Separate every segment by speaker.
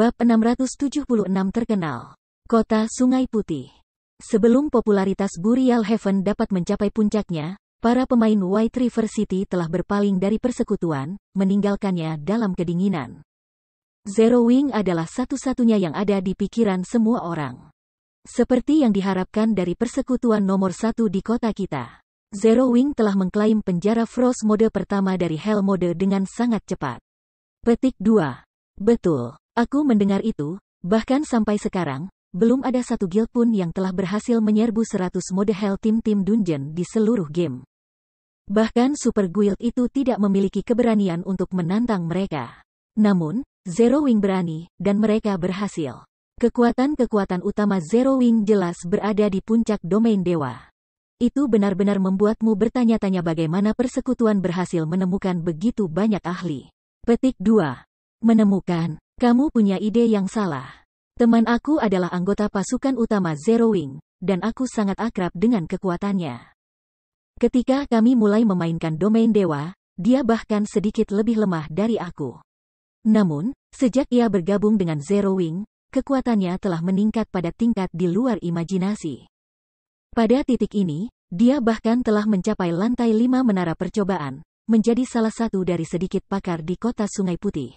Speaker 1: Bab 676 terkenal. Kota Sungai Putih. Sebelum popularitas Burial Heaven dapat mencapai puncaknya, para pemain White River City telah berpaling dari persekutuan, meninggalkannya dalam kedinginan. Zero Wing adalah satu-satunya yang ada di pikiran semua orang. Seperti yang diharapkan dari persekutuan nomor 1 di kota kita. Zero Wing telah mengklaim penjara Frost mode pertama dari Hell mode dengan sangat cepat. Petik 2. Betul. Aku mendengar itu, bahkan sampai sekarang, belum ada satu guild pun yang telah berhasil menyerbu 100 mode Hell tim-tim dungeon di seluruh game. Bahkan Super Guild itu tidak memiliki keberanian untuk menantang mereka. Namun, Zero Wing berani, dan mereka berhasil. Kekuatan-kekuatan utama Zero Wing jelas berada di puncak domain dewa. Itu benar-benar membuatmu bertanya-tanya bagaimana persekutuan berhasil menemukan begitu banyak ahli. Petik 2. Menemukan. Kamu punya ide yang salah. Teman aku adalah anggota pasukan utama Zero Wing, dan aku sangat akrab dengan kekuatannya. Ketika kami mulai memainkan domain dewa, dia bahkan sedikit lebih lemah dari aku. Namun, sejak ia bergabung dengan Zero Wing, kekuatannya telah meningkat pada tingkat di luar imajinasi. Pada titik ini, dia bahkan telah mencapai lantai 5 menara percobaan, menjadi salah satu dari sedikit pakar di kota Sungai Putih.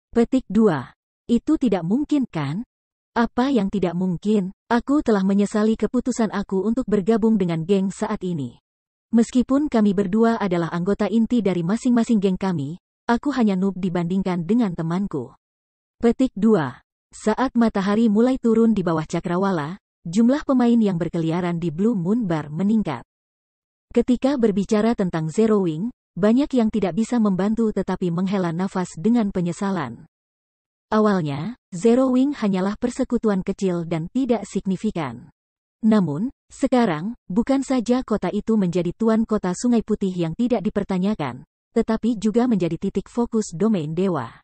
Speaker 1: Petik 2. Itu tidak mungkin kan? Apa yang tidak mungkin? Aku telah menyesali keputusan aku untuk bergabung dengan geng saat ini. Meskipun kami berdua adalah anggota inti dari masing-masing geng kami, aku hanya noob dibandingkan dengan temanku. Petik 2. Saat matahari mulai turun di bawah cakrawala, jumlah pemain yang berkeliaran di Blue Moon Bar meningkat. Ketika berbicara tentang Zero Wing, banyak yang tidak bisa membantu tetapi menghela nafas dengan penyesalan. Awalnya, Zero Wing hanyalah persekutuan kecil dan tidak signifikan. Namun, sekarang, bukan saja kota itu menjadi tuan kota Sungai Putih yang tidak dipertanyakan, tetapi juga menjadi titik fokus domain dewa.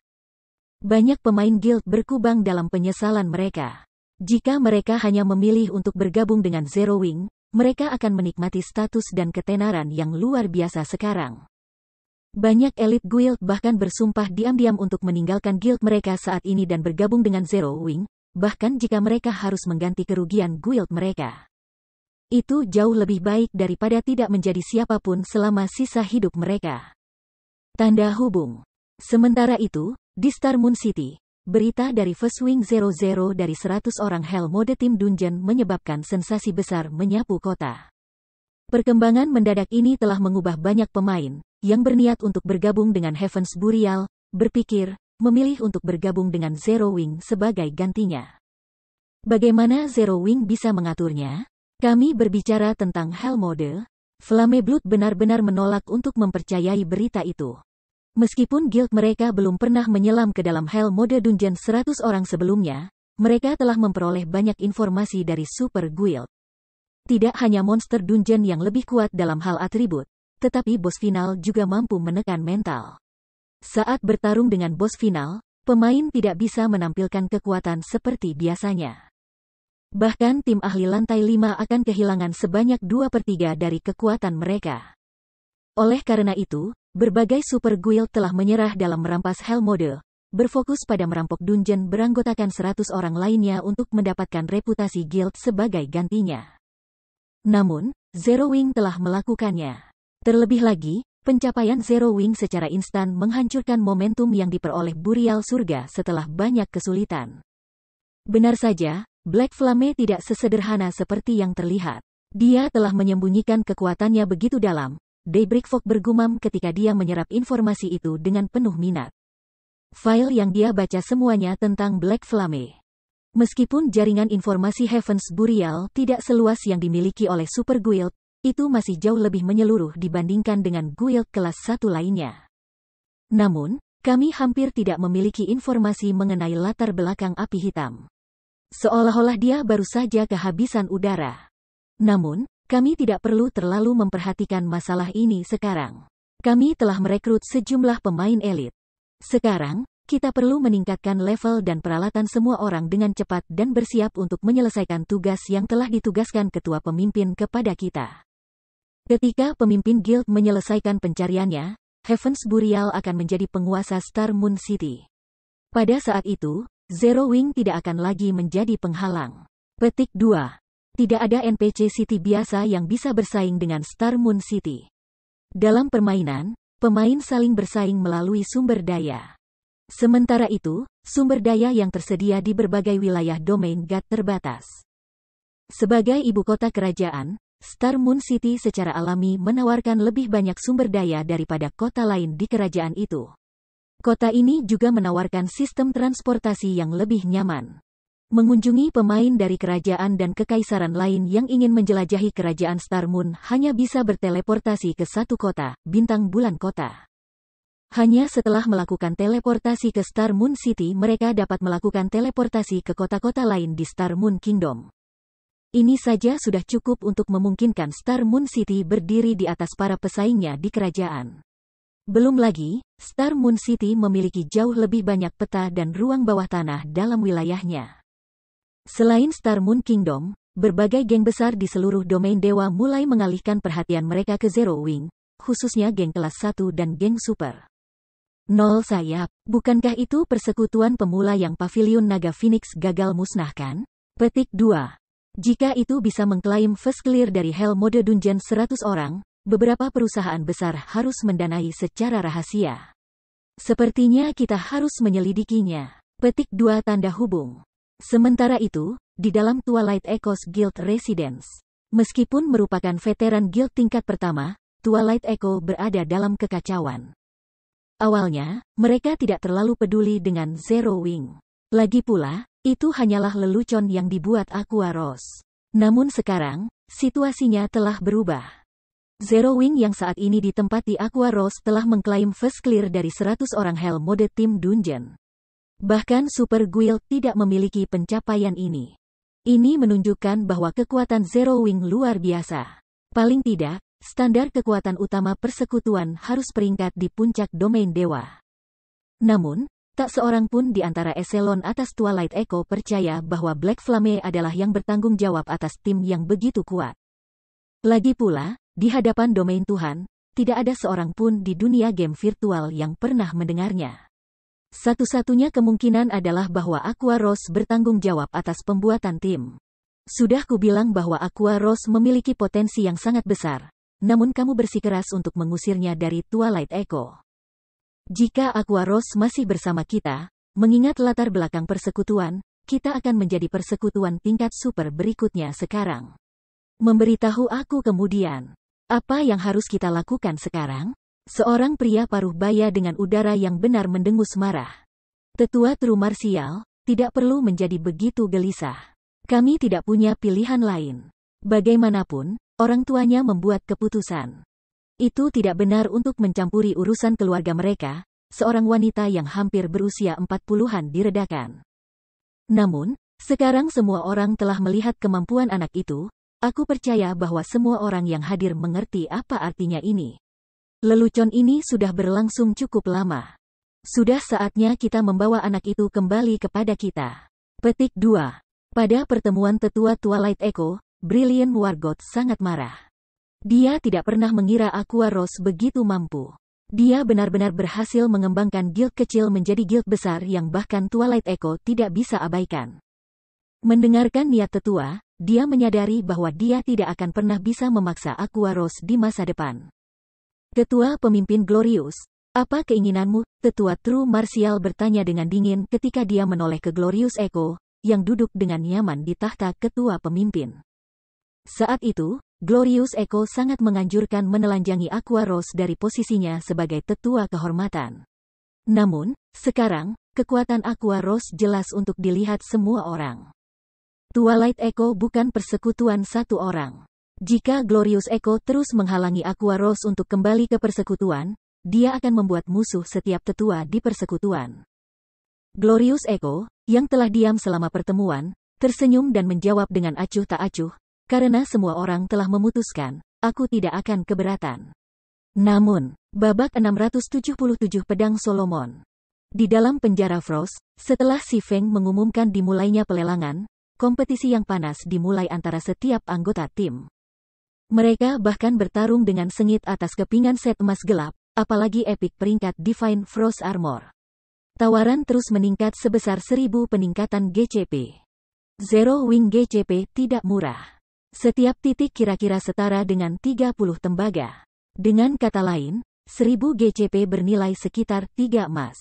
Speaker 1: Banyak pemain guild berkubang dalam penyesalan mereka. Jika mereka hanya memilih untuk bergabung dengan Zero Wing, mereka akan menikmati status dan ketenaran yang luar biasa sekarang. Banyak elit guild bahkan bersumpah diam-diam untuk meninggalkan guild mereka saat ini dan bergabung dengan Zero Wing, bahkan jika mereka harus mengganti kerugian guild mereka. Itu jauh lebih baik daripada tidak menjadi siapapun selama sisa hidup mereka. Tanda hubung. Sementara itu, di Star Moon City, berita dari First Wing 00 dari 100 orang Hell mode tim dungeon menyebabkan sensasi besar menyapu kota. Perkembangan mendadak ini telah mengubah banyak pemain yang berniat untuk bergabung dengan Heaven's Burial, berpikir, memilih untuk bergabung dengan Zero Wing sebagai gantinya. Bagaimana Zero Wing bisa mengaturnya? Kami berbicara tentang Hell mode. Flame Blood benar-benar menolak untuk mempercayai berita itu. Meskipun guild mereka belum pernah menyelam ke dalam Hell mode dungeon 100 orang sebelumnya, mereka telah memperoleh banyak informasi dari Super Guild. Tidak hanya monster dungeon yang lebih kuat dalam hal atribut, tetapi bos final juga mampu menekan mental. Saat bertarung dengan bos final, pemain tidak bisa menampilkan kekuatan seperti biasanya. Bahkan tim ahli lantai 5 akan kehilangan sebanyak 2/3 dari kekuatan mereka. Oleh karena itu, berbagai super guild telah menyerah dalam merampas Hell mode, berfokus pada merampok dungeon beranggotakan 100 orang lainnya untuk mendapatkan reputasi guild sebagai gantinya. Namun, Zero Wing telah melakukannya. Terlebih lagi, pencapaian Zero Wing secara instan menghancurkan momentum yang diperoleh Burial Surga setelah banyak kesulitan. Benar saja, Black Flame tidak sesederhana seperti yang terlihat. Dia telah menyembunyikan kekuatannya begitu dalam, Daybreak Fog bergumam ketika dia menyerap informasi itu dengan penuh minat. File yang dia baca semuanya tentang Black Flame. Meskipun jaringan informasi Heaven's Burial tidak seluas yang dimiliki oleh Super Guild, itu masih jauh lebih menyeluruh dibandingkan dengan guild kelas 1 lainnya. Namun, kami hampir tidak memiliki informasi mengenai latar belakang api hitam. Seolah-olah dia baru saja kehabisan udara. Namun, kami tidak perlu terlalu memperhatikan masalah ini sekarang. Kami telah merekrut sejumlah pemain elit. Sekarang, kita perlu meningkatkan level dan peralatan semua orang dengan cepat dan bersiap untuk menyelesaikan tugas yang telah ditugaskan ketua pemimpin kepada kita. Ketika pemimpin guild menyelesaikan pencariannya, Heaven's Burial akan menjadi penguasa Star Moon City. Pada saat itu, Zero Wing tidak akan lagi menjadi penghalang. Petik 2. Tidak ada NPC City biasa yang bisa bersaing dengan Star Moon City. Dalam permainan, pemain saling bersaing melalui sumber daya. Sementara itu, sumber daya yang tersedia di berbagai wilayah domain God terbatas. Sebagai ibu kota kerajaan, Star Moon City secara alami menawarkan lebih banyak sumber daya daripada kota lain di kerajaan itu. Kota ini juga menawarkan sistem transportasi yang lebih nyaman. Mengunjungi pemain dari kerajaan dan kekaisaran lain yang ingin menjelajahi kerajaan Star Moon hanya bisa berteleportasi ke satu kota, bintang bulan kota. Hanya setelah melakukan teleportasi ke Star Moon City mereka dapat melakukan teleportasi ke kota-kota lain di Star Moon Kingdom. Ini saja sudah cukup untuk memungkinkan Star Moon City berdiri di atas para pesaingnya di kerajaan. Belum lagi, Star Moon City memiliki jauh lebih banyak peta dan ruang bawah tanah dalam wilayahnya. Selain Star Moon Kingdom, berbagai geng besar di seluruh domain dewa mulai mengalihkan perhatian mereka ke Zero Wing, khususnya geng kelas 1 dan geng super. Nol sayap, bukankah itu persekutuan pemula yang Pavilion Naga Phoenix gagal musnahkan? Petik 2. Jika itu bisa mengklaim first clear dari Hell Mode Dungeon 100 orang, beberapa perusahaan besar harus mendanai secara rahasia. Sepertinya kita harus menyelidikinya. Petik 2 tanda hubung. Sementara itu, di dalam Twilight Echoes Guild Residence. Meskipun merupakan veteran guild tingkat pertama, Twilight Echo berada dalam kekacauan. Awalnya, mereka tidak terlalu peduli dengan Zero Wing. Lagi pula, itu hanyalah lelucon yang dibuat Aqua Rose. Namun sekarang, situasinya telah berubah. Zero Wing yang saat ini ditempati Aqua Rose telah mengklaim first clear dari 100 orang Hell Mode Team Dungeon. Bahkan Super Guild tidak memiliki pencapaian ini. Ini menunjukkan bahwa kekuatan Zero Wing luar biasa. Paling tidak, standar kekuatan utama persekutuan harus peringkat di puncak domain dewa. Namun, tak seorang pun di antara eselon atas Twilight Echo percaya bahwa Black Flame adalah yang bertanggung jawab atas tim yang begitu kuat. Lagi pula, di hadapan domain Tuhan, tidak ada seorang pun di dunia game virtual yang pernah mendengarnya. Satu-satunya kemungkinan adalah bahwa Aqua Rose bertanggung jawab atas pembuatan tim. Sudah kubilang bahwa Aqua Rose memiliki potensi yang sangat besar, namun kamu bersikeras untuk mengusirnya dari Twilight Echo. Jika Aqua Rose masih bersama kita, mengingat latar belakang persekutuan, kita akan menjadi persekutuan tingkat super berikutnya sekarang. Memberitahu aku kemudian. Apa yang harus kita lakukan sekarang? Seorang pria paruh baya dengan udara yang benar mendengus marah. Tetua True Martial, tidak perlu menjadi begitu gelisah. Kami tidak punya pilihan lain. Bagaimanapun, orang tuanya membuat keputusan. Itu tidak benar untuk mencampuri urusan keluarga mereka, seorang wanita yang hampir berusia 40-an diredakan. Namun, sekarang semua orang telah melihat kemampuan anak itu, aku percaya bahwa semua orang yang hadir mengerti apa artinya ini. Lelucon ini sudah berlangsung cukup lama. Sudah saatnya kita membawa anak itu kembali kepada kita. Petik 2. Pada pertemuan tetua Twilight Echo, Brilliant Wargoth sangat marah. Dia tidak pernah mengira Aqua Rose begitu mampu. Dia benar-benar berhasil mengembangkan guild kecil menjadi guild besar yang bahkan Twilight Echo tidak bisa abaikan. Mendengarkan niat tetua, dia menyadari bahwa dia tidak akan pernah bisa memaksa Aqua Rose di masa depan. Ketua Pemimpin Glorious, apa keinginanmu? Tetua True Martial bertanya dengan dingin ketika dia menoleh ke Glorious Echo, yang duduk dengan nyaman di tahta ketua pemimpin. Saat itu, Glorious Echo sangat menganjurkan menelanjangi Aqua Rose dari posisinya sebagai tetua kehormatan. Namun, sekarang, kekuatan Aqua Rose jelas untuk dilihat semua orang. Twilight Echo bukan persekutuan satu orang. Jika Glorious Echo terus menghalangi Aqua Rose untuk kembali ke persekutuan, dia akan membuat musuh setiap tetua di persekutuan. Glorious Echo, yang telah diam selama pertemuan, tersenyum dan menjawab dengan acuh tak acuh, karena semua orang telah memutuskan, aku tidak akan keberatan. Namun, babak 677 Pedang Solomon. Di dalam penjara Frost, setelah Si Feng mengumumkan dimulainya pelelangan, kompetisi yang panas dimulai antara setiap anggota tim. Mereka bahkan bertarung dengan sengit atas kepingan set emas gelap, apalagi epic peringkat Divine Frost Armor. Tawaran terus meningkat sebesar 1.000 peningkatan GCP. Zero Wing GCP tidak murah. Setiap titik kira-kira setara dengan 30 tembaga. Dengan kata lain, 1.000 GCP bernilai sekitar 3 emas.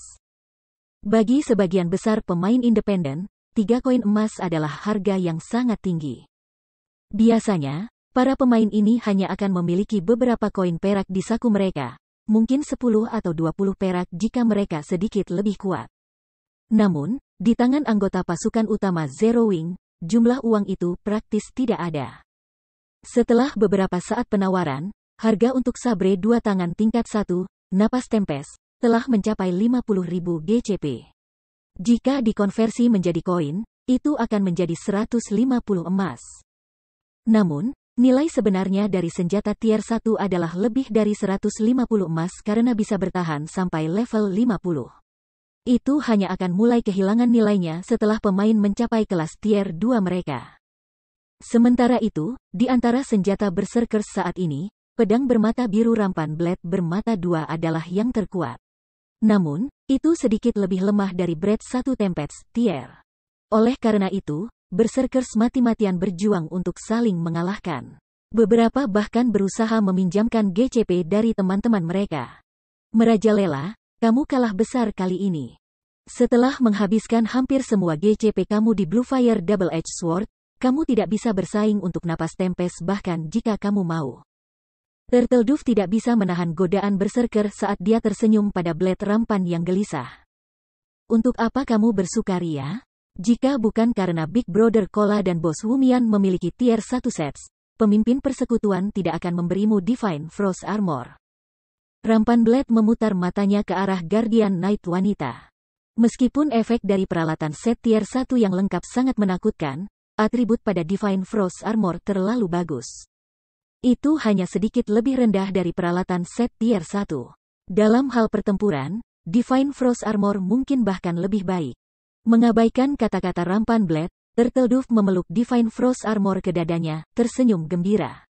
Speaker 1: Bagi sebagian besar pemain independen, 3 koin emas adalah harga yang sangat tinggi. Biasanya, para pemain ini hanya akan memiliki beberapa koin perak di saku mereka, mungkin 10 atau 20 perak jika mereka sedikit lebih kuat. Namun, di tangan anggota pasukan utama Zero Wing, jumlah uang itu praktis tidak ada. Setelah beberapa saat penawaran, harga untuk sabre 2 tangan tingkat 1, Napas Tempest, telah mencapai 50.000 GCP. Jika dikonversi menjadi koin, itu akan menjadi 150 emas. Namun, nilai sebenarnya dari senjata tier 1 adalah lebih dari 150 emas karena bisa bertahan sampai level 50. Itu hanya akan mulai kehilangan nilainya setelah pemain mencapai kelas tier 2 mereka. Sementara itu, di antara senjata berserkers saat ini, pedang bermata biru Rampan Blade bermata 2 adalah yang terkuat. Namun, itu sedikit lebih lemah dari Blade 1 Tempest tier. Oleh karena itu, berserkers mati-matian berjuang untuk saling mengalahkan. Beberapa bahkan berusaha meminjamkan GCP dari teman-teman mereka. Merajalela, kamu kalah besar kali ini. Setelah menghabiskan hampir semua GCP kamu di Bluefire Double Edge Sword, kamu tidak bisa bersaing untuk Napas Tempest bahkan jika kamu mau. Turtledove tidak bisa menahan godaan berserker saat dia tersenyum pada blade rampan yang gelisah. Untuk apa kamu bersukaria? Jika bukan karena Big Brother Cola dan Bos Wumian memiliki tier 1 sets, pemimpin persekutuan tidak akan memberimu Divine Frost Armor. Rampan Blade memutar matanya ke arah Guardian Knight wanita. Meskipun efek dari peralatan set tier 1 yang lengkap sangat menakutkan, atribut pada Divine Frost Armor terlalu bagus. Itu hanya sedikit lebih rendah dari peralatan set tier 1. Dalam hal pertempuran, Divine Frost Armor mungkin bahkan lebih baik. Mengabaikan kata-kata Rampan Blade, Turtledove memeluk Divine Frost Armor ke dadanya, tersenyum gembira.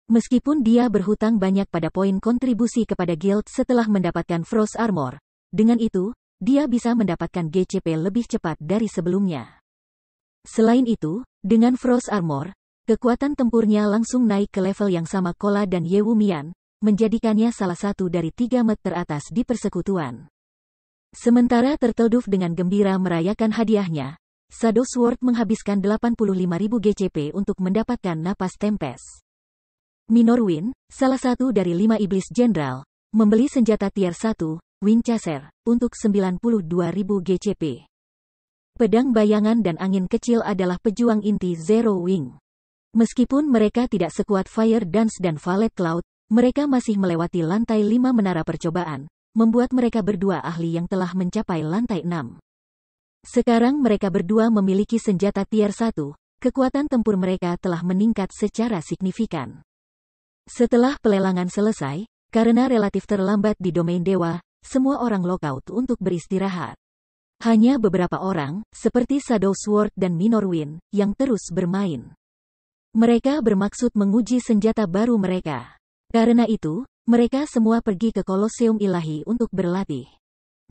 Speaker 1: Meskipun dia berhutang banyak pada poin kontribusi kepada guild setelah mendapatkan Frost Armor, dengan itu, dia bisa mendapatkan GCP lebih cepat dari sebelumnya. Selain itu, dengan Frost Armor, kekuatan tempurnya langsung naik ke level yang sama Cola dan Yewumian, menjadikannya salah satu dari 3 mat teratas di persekutuan. Sementara Turtledove dengan gembira merayakan hadiahnya, Shadow Sword menghabiskan 85.000 GCP untuk mendapatkan Napas Tempest. Minorwin, salah satu dari 5 iblis jenderal, membeli senjata tier 1, Wingchaser, untuk 92.000 GCP. Pedang bayangan dan angin kecil adalah pejuang inti Zero Wing. Meskipun mereka tidak sekuat Fire Dance dan Valet Cloud, mereka masih melewati lantai 5 menara percobaan, membuat mereka berdua ahli yang telah mencapai lantai 6. Sekarang mereka berdua memiliki senjata tier 1, kekuatan tempur mereka telah meningkat secara signifikan. Setelah pelelangan selesai, karena relatif terlambat di domain dewa, semua orang lockout untuk beristirahat. Hanya beberapa orang, seperti Shadow Sword dan Minorwin, yang terus bermain. Mereka bermaksud menguji senjata baru mereka. Karena itu, mereka semua pergi ke Kolosium Ilahi untuk berlatih.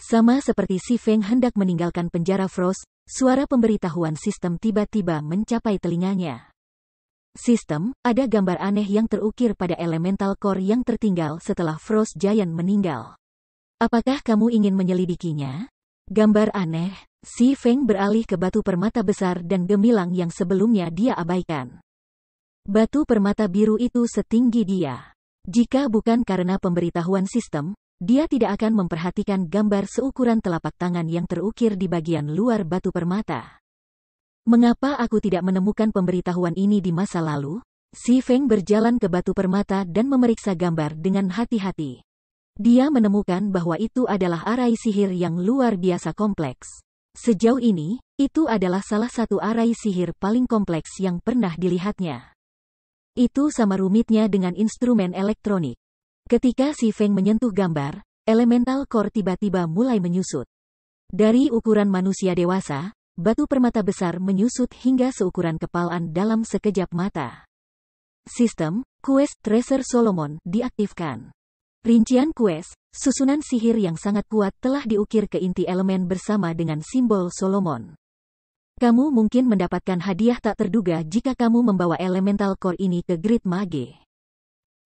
Speaker 1: Sama seperti Si Feng hendak meninggalkan penjara Frost, suara pemberitahuan sistem tiba-tiba mencapai telinganya. Sistem, ada gambar aneh yang terukir pada elemental core yang tertinggal setelah Frost Giant meninggal. Apakah kamu ingin menyelidikinya? Gambar aneh, Si Feng beralih ke batu permata besar dan gemilang yang sebelumnya dia abaikan. Batu permata biru itu setinggi dia. Jika bukan karena pemberitahuan sistem, dia tidak akan memperhatikan gambar seukuran telapak tangan yang terukir di bagian luar batu permata. Mengapa aku tidak menemukan pemberitahuan ini di masa lalu? Si Feng berjalan ke batu permata dan memeriksa gambar dengan hati-hati. Dia menemukan bahwa itu adalah arai sihir yang luar biasa kompleks. Sejauh ini, itu adalah salah satu arai sihir paling kompleks yang pernah dilihatnya. Itu sama rumitnya dengan instrumen elektronik. Ketika Si Feng menyentuh gambar, elemental core tiba-tiba mulai menyusut. Dari ukuran manusia dewasa, batu permata besar menyusut hingga seukuran kepalan dalam sekejap mata. Sistem, Quest Tracer Solomon, diaktifkan. Rincian quest, susunan sihir yang sangat kuat telah diukir ke inti elemen bersama dengan simbol Solomon. Kamu mungkin mendapatkan hadiah tak terduga jika kamu membawa elemental core ini ke Grid Mage.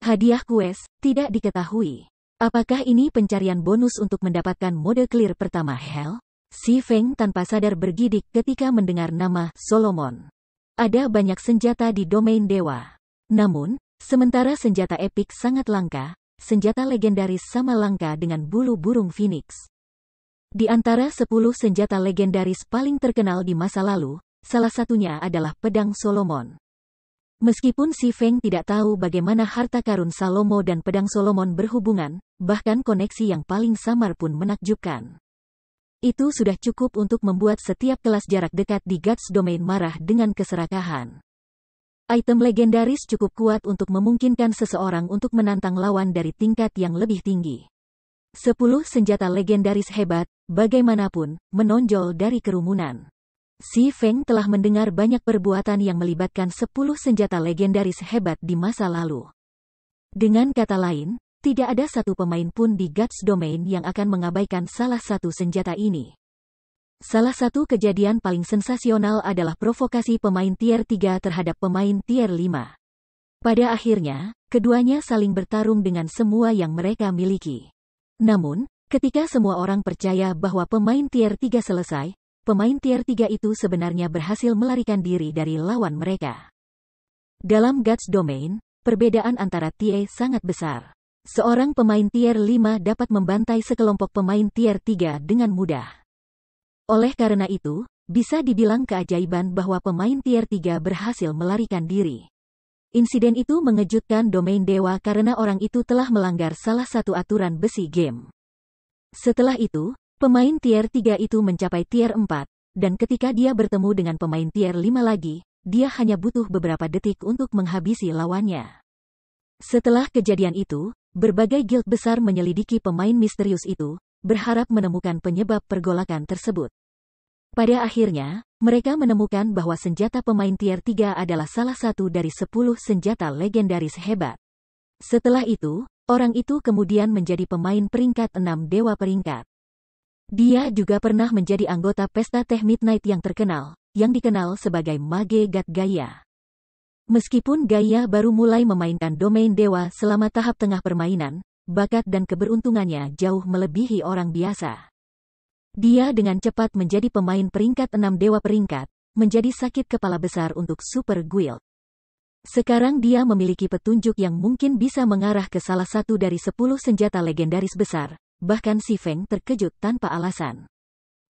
Speaker 1: Hadiah quest, tidak diketahui. Apakah ini pencarian bonus untuk mendapatkan mode clear pertama Hell? Si Feng tanpa sadar bergidik ketika mendengar nama Solomon. Ada banyak senjata di domain dewa. Namun, sementara senjata epik sangat langka, senjata legendaris sama langka dengan bulu burung Phoenix. Di antara 10 senjata legendaris paling terkenal di masa lalu, salah satunya adalah pedang Solomon. Meskipun si Feng tidak tahu bagaimana harta karun Salomo dan pedang Solomon berhubungan, bahkan koneksi yang paling samar pun menakjubkan. Itu sudah cukup untuk membuat setiap kelas jarak dekat di Guts Domain marah dengan keserakahan. Item legendaris cukup kuat untuk memungkinkan seseorang untuk menantang lawan dari tingkat yang lebih tinggi. 10 senjata legendaris hebat, bagaimanapun, menonjol dari kerumunan. Si Feng telah mendengar banyak perbuatan yang melibatkan 10 senjata legendaris hebat di masa lalu. Dengan kata lain, tidak ada satu pemain pun di Guts Domain yang akan mengabaikan salah satu senjata ini. Salah satu kejadian paling sensasional adalah provokasi pemain tier 3 terhadap pemain tier 5. Pada akhirnya, keduanya saling bertarung dengan semua yang mereka miliki. Namun, ketika semua orang percaya bahwa pemain tier 3 selesai, pemain tier 3 itu sebenarnya berhasil melarikan diri dari lawan mereka. Dalam Guts Domain, perbedaan antara tier sangat besar. Seorang pemain tier 5 dapat membantai sekelompok pemain tier 3 dengan mudah. Oleh karena itu, bisa dibilang keajaiban bahwa pemain tier 3 berhasil melarikan diri. Insiden itu mengejutkan domain dewa karena orang itu telah melanggar salah satu aturan besi game. Setelah itu, pemain tier 3 itu mencapai tier 4, dan ketika dia bertemu dengan pemain tier 5 lagi, dia hanya butuh beberapa detik untuk menghabisi lawannya. Setelah kejadian itu, berbagai guild besar menyelidiki pemain misterius itu, berharap menemukan penyebab pergolakan tersebut. Pada akhirnya, mereka menemukan bahwa senjata pemain tier 3 adalah salah satu dari 10 senjata legendaris hebat. Setelah itu, orang itu kemudian menjadi pemain peringkat 6 dewa peringkat. Dia juga pernah menjadi anggota pesta teh Midnight yang terkenal, yang dikenal sebagai Mage God Gaia. Meskipun Gaia baru mulai memainkan domain dewa selama tahap tengah permainan, bakat dan keberuntungannya jauh melebihi orang biasa. Dia dengan cepat menjadi pemain peringkat 6 dewa peringkat, menjadi sakit kepala besar untuk Super Guild. Sekarang dia memiliki petunjuk yang mungkin bisa mengarah ke salah satu dari 10 senjata legendaris besar, bahkan si Feng terkejut tanpa alasan.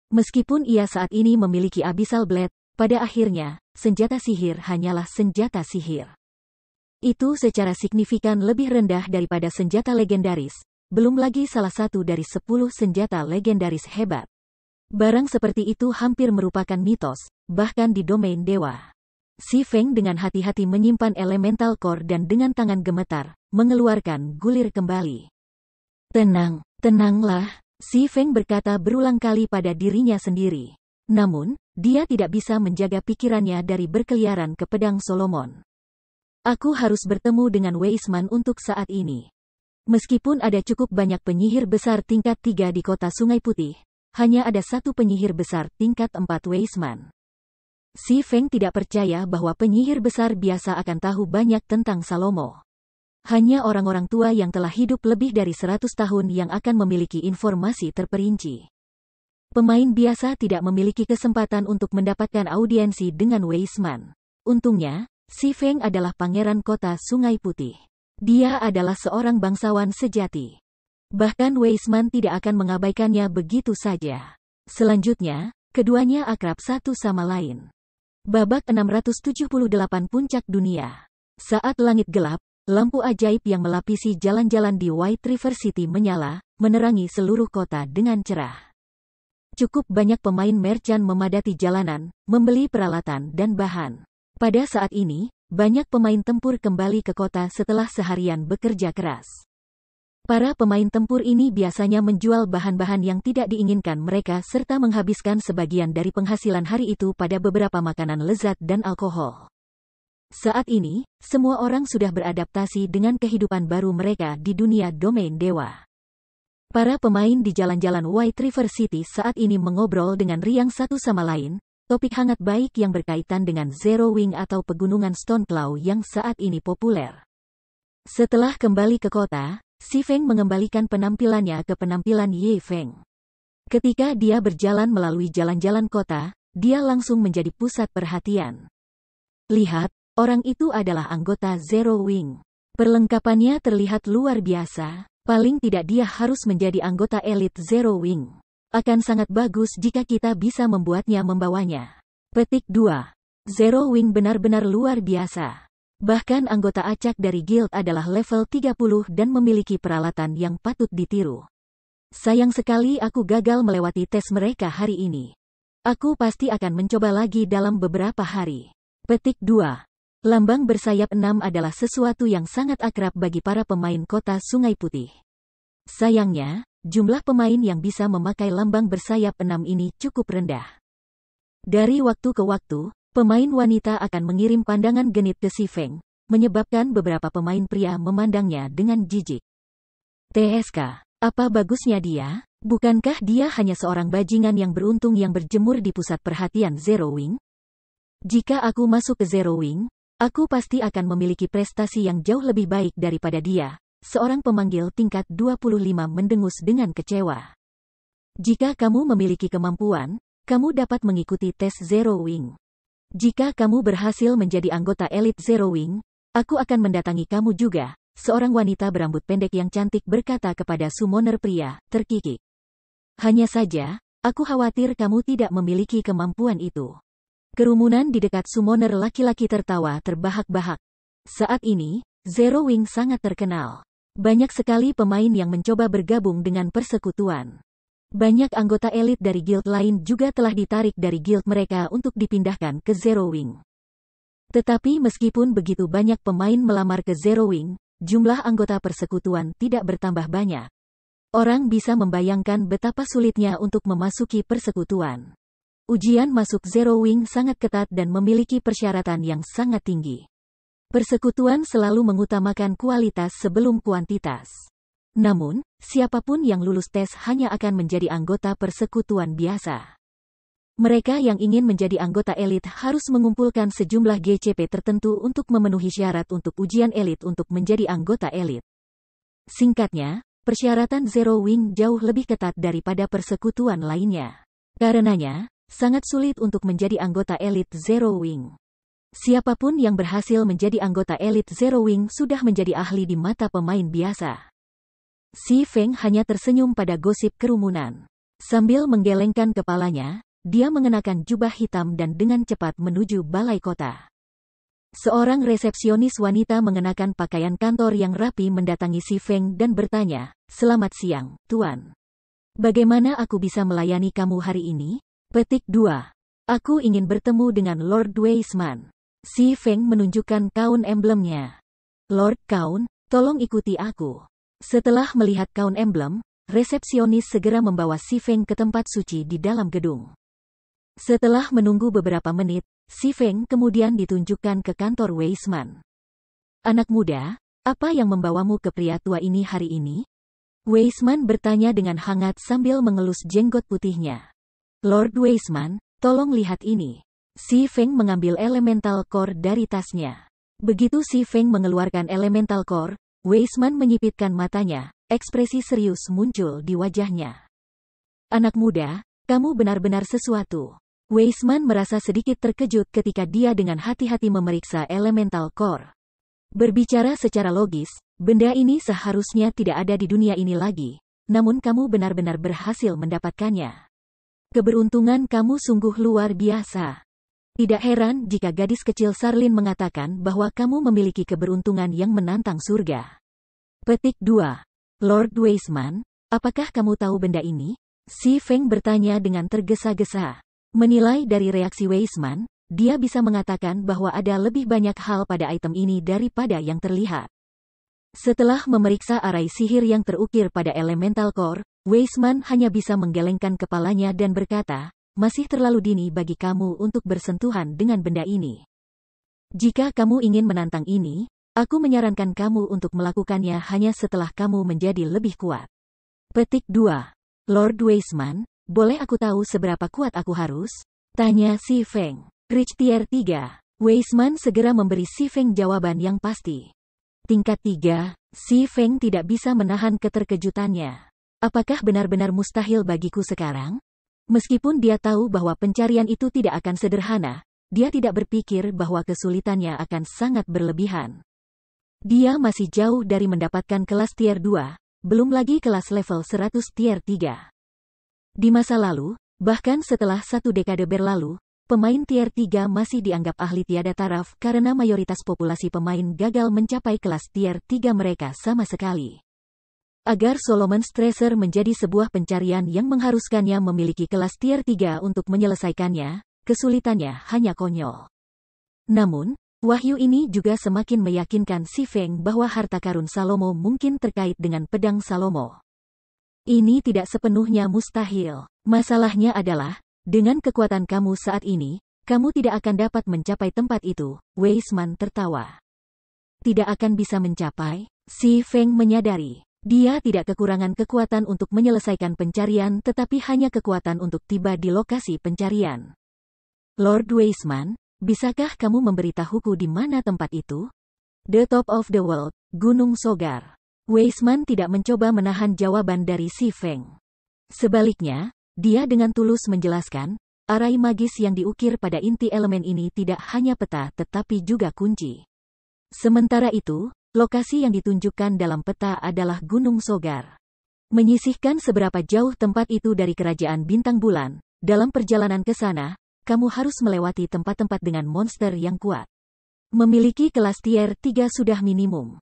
Speaker 1: Meskipun ia saat ini memiliki Abyssal Blade, pada akhirnya, senjata sihir hanyalah senjata sihir. Itu secara signifikan lebih rendah daripada senjata legendaris, belum lagi salah satu dari 10 senjata legendaris hebat. Barang seperti itu hampir merupakan mitos, bahkan di domain dewa. Si Feng dengan hati-hati menyimpan elemental core dan dengan tangan gemetar, mengeluarkan gulir kembali. Tenanglah, si Feng berkata berulang kali pada dirinya sendiri. Namun, dia tidak bisa menjaga pikirannya dari berkeliaran ke pedang Solomon. Aku harus bertemu dengan Weisman untuk saat ini. Meskipun ada cukup banyak penyihir besar tingkat 3 di kota Sungai Putih, hanya ada satu penyihir besar tingkat 4 Weisman. Si Feng tidak percaya bahwa penyihir besar biasa akan tahu banyak tentang Salomo. Hanya orang-orang tua yang telah hidup lebih dari 100 tahun yang akan memiliki informasi terperinci. Pemain biasa tidak memiliki kesempatan untuk mendapatkan audiensi dengan Weisman. Untungnya, si Feng adalah pangeran kota Sungai Putih. Dia adalah seorang bangsawan sejati. Bahkan Weisman tidak akan mengabaikannya begitu saja. Selanjutnya, keduanya akrab satu sama lain. Babak 678 Puncak Dunia. Saat langit gelap, lampu ajaib yang melapisi jalan-jalan di White River City menyala, menerangi seluruh kota dengan cerah. Cukup banyak pemain merchant memadati jalanan, membeli peralatan dan bahan. Pada saat ini, banyak pemain tempur kembali ke kota setelah seharian bekerja keras. Para pemain tempur ini biasanya menjual bahan-bahan yang tidak diinginkan mereka serta menghabiskan sebagian dari penghasilan hari itu pada beberapa makanan lezat dan alkohol. Saat ini, semua orang sudah beradaptasi dengan kehidupan baru mereka di dunia domain dewa. Para pemain di jalan-jalan White River City saat ini mengobrol dengan riang satu sama lain, topik hangat baik yang berkaitan dengan Zero Wing atau pegunungan Stone Claw yang saat ini populer. Setelah kembali ke kota, Si Feng mengembalikan penampilannya ke penampilan Ye Feng. Ketika dia berjalan melalui jalan-jalan kota, dia langsung menjadi pusat perhatian. Lihat, orang itu adalah anggota Zero Wing. Perlengkapannya terlihat luar biasa. Paling tidak dia harus menjadi anggota elit Zero Wing. Akan sangat bagus jika kita bisa membawanya. Petik 2. Zero Wing benar-benar luar biasa. Bahkan anggota acak dari guild adalah level 30 dan memiliki peralatan yang patut ditiru. Sayang sekali aku gagal melewati tes mereka hari ini. Aku pasti akan mencoba lagi dalam beberapa hari. Petik 2. Lambang bersayap 6 adalah sesuatu yang sangat akrab bagi para pemain kota Sungai Putih. Sayangnya, jumlah pemain yang bisa memakai lambang bersayap 6 ini cukup rendah. Dari waktu ke waktu, pemain wanita akan mengirim pandangan genit ke Si Feng, menyebabkan beberapa pemain pria memandangnya dengan jijik. TSK, apa bagusnya dia? Bukankah dia hanya seorang bajingan yang beruntung yang berjemur di pusat perhatian Zero Wing? Jika aku masuk ke Zero Wing, aku pasti akan memiliki prestasi yang jauh lebih baik daripada dia. Seorang pemanggil tingkat 25 mendengus dengan kecewa. Jika kamu memiliki kemampuan, kamu dapat mengikuti tes Zero Wing. Jika kamu berhasil menjadi anggota elit Zero Wing, aku akan mendatangi kamu juga. Seorang wanita berambut pendek yang cantik berkata kepada summoner pria, terkikik. Hanya saja, aku khawatir kamu tidak memiliki kemampuan itu. Kerumunan di dekat summoner laki-laki tertawa terbahak-bahak. Saat ini, Zero Wing sangat terkenal. Banyak sekali pemain yang mencoba bergabung dengan persekutuan. Banyak anggota elit dari guild lain juga telah ditarik dari guild mereka untuk dipindahkan ke Zero Wing. Tetapi meskipun begitu banyak pemain melamar ke Zero Wing, jumlah anggota persekutuan tidak bertambah banyak. Orang bisa membayangkan betapa sulitnya untuk memasuki persekutuan. Ujian masuk Zero Wing sangat ketat dan memiliki persyaratan yang sangat tinggi. Persekutuan selalu mengutamakan kualitas sebelum kuantitas. Namun, siapapun yang lulus tes hanya akan menjadi anggota persekutuan biasa. Mereka yang ingin menjadi anggota elit harus mengumpulkan sejumlah GCP tertentu untuk memenuhi syarat untuk ujian elit untuk menjadi anggota elit. Singkatnya, persyaratan Zero Wing jauh lebih ketat daripada persekutuan lainnya. Karenanya, sangat sulit untuk menjadi anggota elit Zero Wing. Siapapun yang berhasil menjadi anggota elit Zero Wing sudah menjadi ahli di mata pemain biasa. Si Feng hanya tersenyum pada gosip kerumunan. Sambil menggelengkan kepalanya, dia mengenakan jubah hitam dan dengan cepat menuju balai kota. Seorang resepsionis wanita mengenakan pakaian kantor yang rapi mendatangi Si Feng dan bertanya, "Selamat siang, Tuan. Bagaimana aku bisa melayani kamu hari ini?" Petik 2. Aku ingin bertemu dengan Lord Weisman. Si Feng menunjukkan kaun emblemnya. Lord Kaun, tolong ikuti aku. Setelah melihat kaun emblem, resepsionis segera membawa Si Feng ke tempat suci di dalam gedung. Setelah menunggu beberapa menit, Si Feng kemudian ditunjukkan ke kantor Weisman. Anak muda, apa yang membawamu ke pria tua ini hari ini? Weisman bertanya dengan hangat sambil mengelus jenggot putihnya. Lord Weisman, tolong lihat ini. Si Feng mengambil elemental core dari tasnya. Begitu Si Feng mengeluarkan elemental core, Weisman menyipitkan matanya, ekspresi serius muncul di wajahnya. Anak muda, kamu benar-benar sesuatu. Weisman merasa sedikit terkejut ketika dia dengan hati-hati memeriksa elemental core. Berbicara secara logis, benda ini seharusnya tidak ada di dunia ini lagi, namun kamu benar-benar berhasil mendapatkannya. Keberuntungan kamu sungguh luar biasa. Tidak heran jika gadis kecil Sarlin mengatakan bahwa kamu memiliki keberuntungan yang menantang surga. Petik 2. Lord Weisman, apakah kamu tahu benda ini? Si Feng bertanya dengan tergesa-gesa. Menilai dari reaksi Weisman, dia bisa mengatakan bahwa ada lebih banyak hal pada item ini daripada yang terlihat. Setelah memeriksa arai sihir yang terukir pada elemental core, Weisman hanya bisa menggelengkan kepalanya dan berkata, masih terlalu dini bagi kamu untuk bersentuhan dengan benda ini. Jika kamu ingin menantang ini, aku menyarankan kamu untuk melakukannya hanya setelah kamu menjadi lebih kuat. Petik 2. Lord Weisman, boleh aku tahu seberapa kuat aku harus? Tanya Si Feng. Reach tier 3. Weisman segera memberi Si Feng jawaban yang pasti. Tingkat 3, Si Feng tidak bisa menahan keterkejutannya. Apakah benar-benar mustahil bagiku sekarang? Meskipun dia tahu bahwa pencarian itu tidak akan sederhana, dia tidak berpikir bahwa kesulitannya akan sangat berlebihan. Dia masih jauh dari mendapatkan kelas tier 2, belum lagi kelas level 100 tier 3. Di masa lalu, bahkan setelah 1 dekade berlalu, pemain tier 3 masih dianggap ahli tiada taraf karena mayoritas populasi pemain gagal mencapai kelas tier 3 mereka sama sekali. Agar Solomon's Treasure menjadi sebuah pencarian yang mengharuskannya memiliki kelas tier 3 untuk menyelesaikannya, kesulitannya hanya konyol. Namun, wahyu ini juga semakin meyakinkan Si Feng bahwa harta karun Salomo mungkin terkait dengan pedang Salomo. Ini tidak sepenuhnya mustahil. Masalahnya adalah, dengan kekuatan kamu saat ini, kamu tidak akan dapat mencapai tempat itu. Weisman tertawa. Tidak akan bisa mencapai? Si Feng menyadari. Dia tidak kekurangan kekuatan untuk menyelesaikan pencarian tetapi hanya kekuatan untuk tiba di lokasi pencarian. Lord Weisman, bisakah kamu memberitahuku di mana tempat itu? The top of the world, Gunung Sogar. Weisman tidak mencoba menahan jawaban dari Si Feng. Sebaliknya, dia dengan tulus menjelaskan, arai magis yang diukir pada inti elemen ini tidak hanya peta tetapi juga kunci. Sementara itu, lokasi yang ditunjukkan dalam peta adalah Gunung Sogar. Menyisihkan seberapa jauh tempat itu dari kerajaan bintang bulan, dalam perjalanan ke sana, kamu harus melewati tempat-tempat dengan monster yang kuat. Memiliki kelas tier 3 sudah minimum.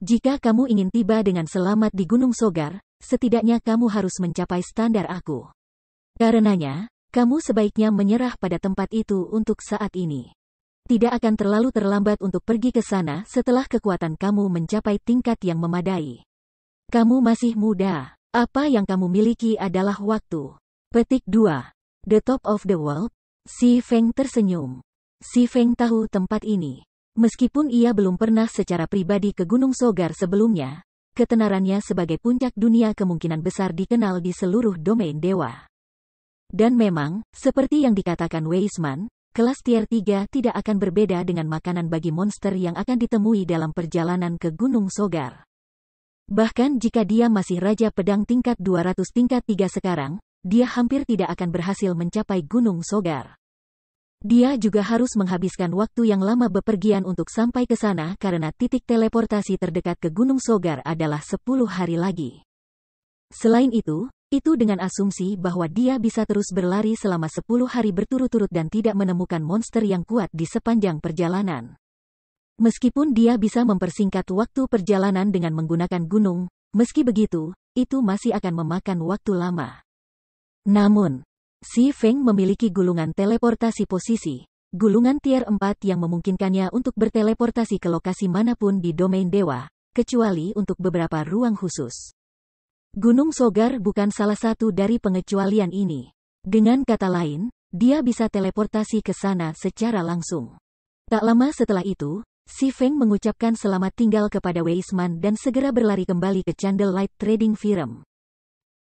Speaker 1: Jika kamu ingin tiba dengan selamat di Gunung Sogar, setidaknya kamu harus mencapai standar aku. Karenanya, kamu sebaiknya menyerah pada tempat itu untuk saat ini. Tidak akan terlalu terlambat untuk pergi ke sana setelah kekuatan kamu mencapai tingkat yang memadai. Kamu masih muda. Apa yang kamu miliki adalah waktu. Petik 2. The top of the world. Si Feng tersenyum. Si Feng tahu tempat ini. Meskipun ia belum pernah secara pribadi ke Gunung Sogar sebelumnya, ketenarannya sebagai puncak dunia kemungkinan besar dikenal di seluruh domain dewa. Dan memang, seperti yang dikatakan Weisman, kelas tier 3 tidak akan berbeda dengan makanan bagi monster yang akan ditemui dalam perjalanan ke Gunung Sogar. Bahkan jika dia masih Raja Pedang tingkat 200 tingkat 3 sekarang, dia hampir tidak akan berhasil mencapai Gunung Sogar. Dia juga harus menghabiskan waktu yang lama bepergian untuk sampai ke sana karena titik teleportasi terdekat ke Gunung Sogar adalah 10 hari lagi. Selain itu dengan asumsi bahwa dia bisa terus berlari selama 10 hari berturut-turut dan tidak menemukan monster yang kuat di sepanjang perjalanan. Meskipun dia bisa mempersingkat waktu perjalanan dengan menggunakan gunung, meski begitu, itu masih akan memakan waktu lama. Namun, Si Feng memiliki gulungan teleportasi posisi, gulungan tier 4 yang memungkinkannya untuk berteleportasi ke lokasi manapun di domain dewa, kecuali untuk beberapa ruang khusus. Gunung Sogar bukan salah satu dari pengecualian ini. Dengan kata lain, dia bisa teleportasi ke sana secara langsung. Tak lama setelah itu, Si Feng mengucapkan selamat tinggal kepada Weisman dan segera berlari kembali ke Candlelight Trading Firm.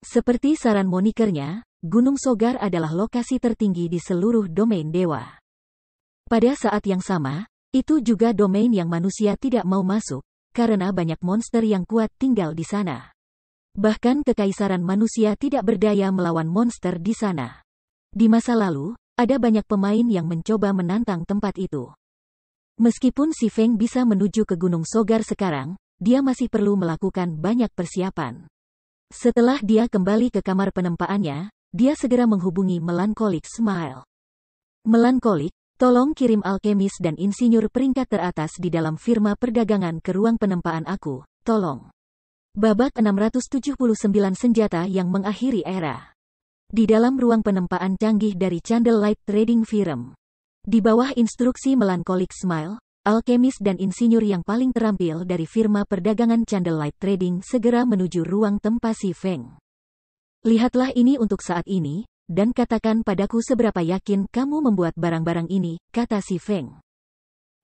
Speaker 1: Seperti saran monikernya, Gunung Sogar adalah lokasi tertinggi di seluruh domain dewa. Pada saat yang sama, itu juga domain yang manusia tidak mau masuk, karena banyak monster yang kuat tinggal di sana. Bahkan kekaisaran manusia tidak berdaya melawan monster di sana. Di masa lalu, ada banyak pemain yang mencoba menantang tempat itu. Meskipun Si Feng bisa menuju ke Gunung Sogar sekarang, dia masih perlu melakukan banyak persiapan. Setelah dia kembali ke kamar penempaannya, dia segera menghubungi Melancholic Smile. Melancholic, tolong kirim alkemis dan insinyur peringkat teratas di dalam firma perdagangan ke ruang penempaan aku, tolong. Babak 679 senjata yang mengakhiri era. Di dalam ruang penempaan canggih dari Candlelight Trading Firm. Di bawah instruksi Melancholic Smile, alkemis dan insinyur yang paling terampil dari firma perdagangan Candlelight Trading segera menuju ruang tempat Si Feng. Lihatlah ini untuk saat ini, dan katakan padaku seberapa yakin kamu membuat barang-barang ini, kata Si Feng.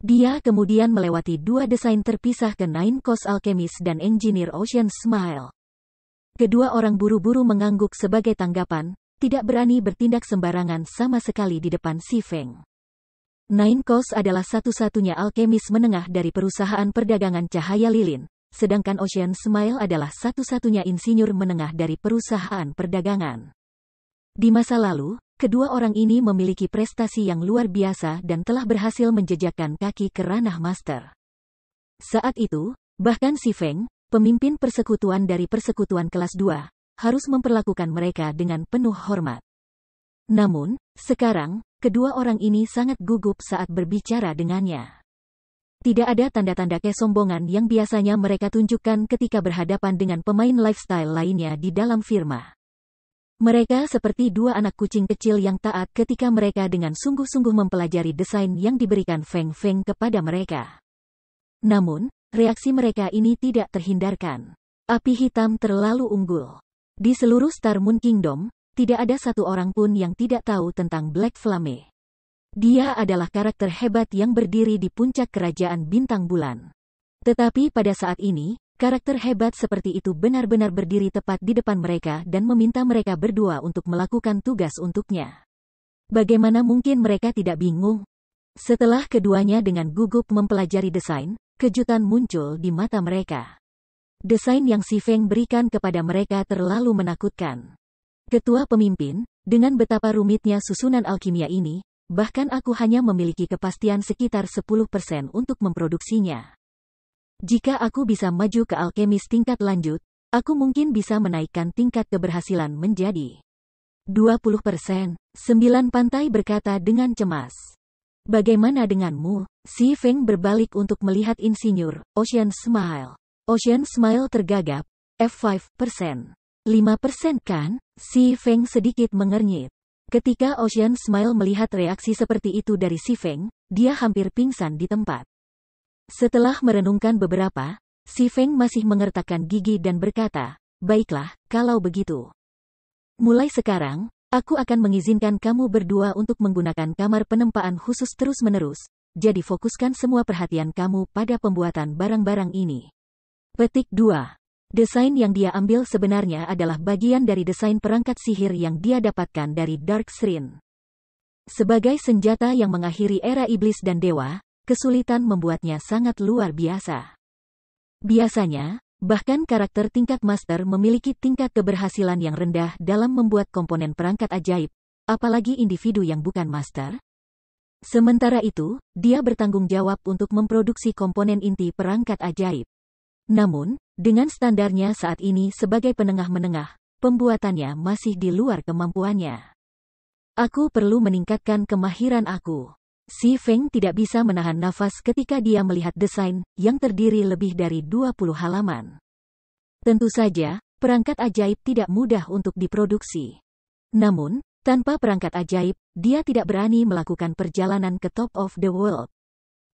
Speaker 1: Dia kemudian melewati dua desain terpisah ke Nine Coast Alchemist dan Engineer Ocean Smile. Kedua orang buru-buru mengangguk sebagai tanggapan, tidak berani bertindak sembarangan sama sekali di depan Si Feng. Nine Coast adalah satu-satunya alkemis menengah dari perusahaan perdagangan cahaya lilin, sedangkan Ocean Smile adalah satu-satunya insinyur menengah dari perusahaan perdagangan. Di masa lalu, kedua orang ini memiliki prestasi yang luar biasa dan telah berhasil menjejakkan kaki ke ranah master. Saat itu, bahkan Si Feng, pemimpin persekutuan dari persekutuan kelas 2, harus memperlakukan mereka dengan penuh hormat. Namun, sekarang, kedua orang ini sangat gugup saat berbicara dengannya. Tidak ada tanda-tanda kesombongan yang biasanya mereka tunjukkan ketika berhadapan dengan pemain lifestyle lainnya di dalam firma. Mereka seperti dua anak kucing kecil yang taat ketika mereka dengan sungguh-sungguh mempelajari desain yang diberikan Feng Feng kepada mereka. Namun, reaksi mereka ini tidak terhindarkan. Api hitam terlalu unggul. Di seluruh Star Moon Kingdom, tidak ada satu orang pun yang tidak tahu tentang Black Flame. Dia adalah karakter hebat yang berdiri di puncak kerajaan bintang bulan. Tetapi pada saat ini, karakter hebat seperti itu benar-benar berdiri tepat di depan mereka dan meminta mereka berdua untuk melakukan tugas untuknya. Bagaimana mungkin mereka tidak bingung? Setelah keduanya dengan gugup mempelajari desain, kejutan muncul di mata mereka. Desain yang Si Feng berikan kepada mereka terlalu menakutkan. Ketua pemimpin, dengan betapa rumitnya susunan alkimia ini, bahkan aku hanya memiliki kepastian sekitar 10% untuk memproduksinya. Jika aku bisa maju ke alkemis tingkat lanjut, aku mungkin bisa menaikkan tingkat keberhasilan menjadi 20%. 9 pantai berkata dengan cemas. Bagaimana denganmu? Si Feng berbalik untuk melihat insinyur, Ocean Smile. Ocean Smile tergagap, F5%. 5% kan? Si Feng sedikit mengernyit. Ketika Ocean Smile melihat reaksi seperti itu dari Si Feng, dia hampir pingsan di tempat. Setelah merenungkan beberapa, Si Feng masih mengertakkan gigi dan berkata, baiklah, kalau begitu. Mulai sekarang, aku akan mengizinkan kamu berdua untuk menggunakan kamar penempaan khusus terus-menerus, jadi fokuskan semua perhatian kamu pada pembuatan barang-barang ini. Petik 2. Desain yang dia ambil sebenarnya adalah bagian dari desain perangkat sihir yang dia dapatkan dari Dark Shrine. Sebagai senjata yang mengakhiri era iblis dan dewa, kesulitan membuatnya sangat luar biasa. Biasanya, bahkan karakter tingkat master memiliki tingkat keberhasilan yang rendah dalam membuat komponen perangkat ajaib, apalagi individu yang bukan master. Sementara itu, dia bertanggung jawab untuk memproduksi komponen inti perangkat ajaib. Namun, dengan standarnya saat ini sebagai penengah menengah, pembuatannya masih di luar kemampuannya. Aku perlu meningkatkan kemahiran aku. Si Feng tidak bisa menahan nafas ketika dia melihat desain yang terdiri lebih dari 20 halaman. Tentu saja, perangkat ajaib tidak mudah untuk diproduksi. Namun, tanpa perangkat ajaib, dia tidak berani melakukan perjalanan ke Top of the World.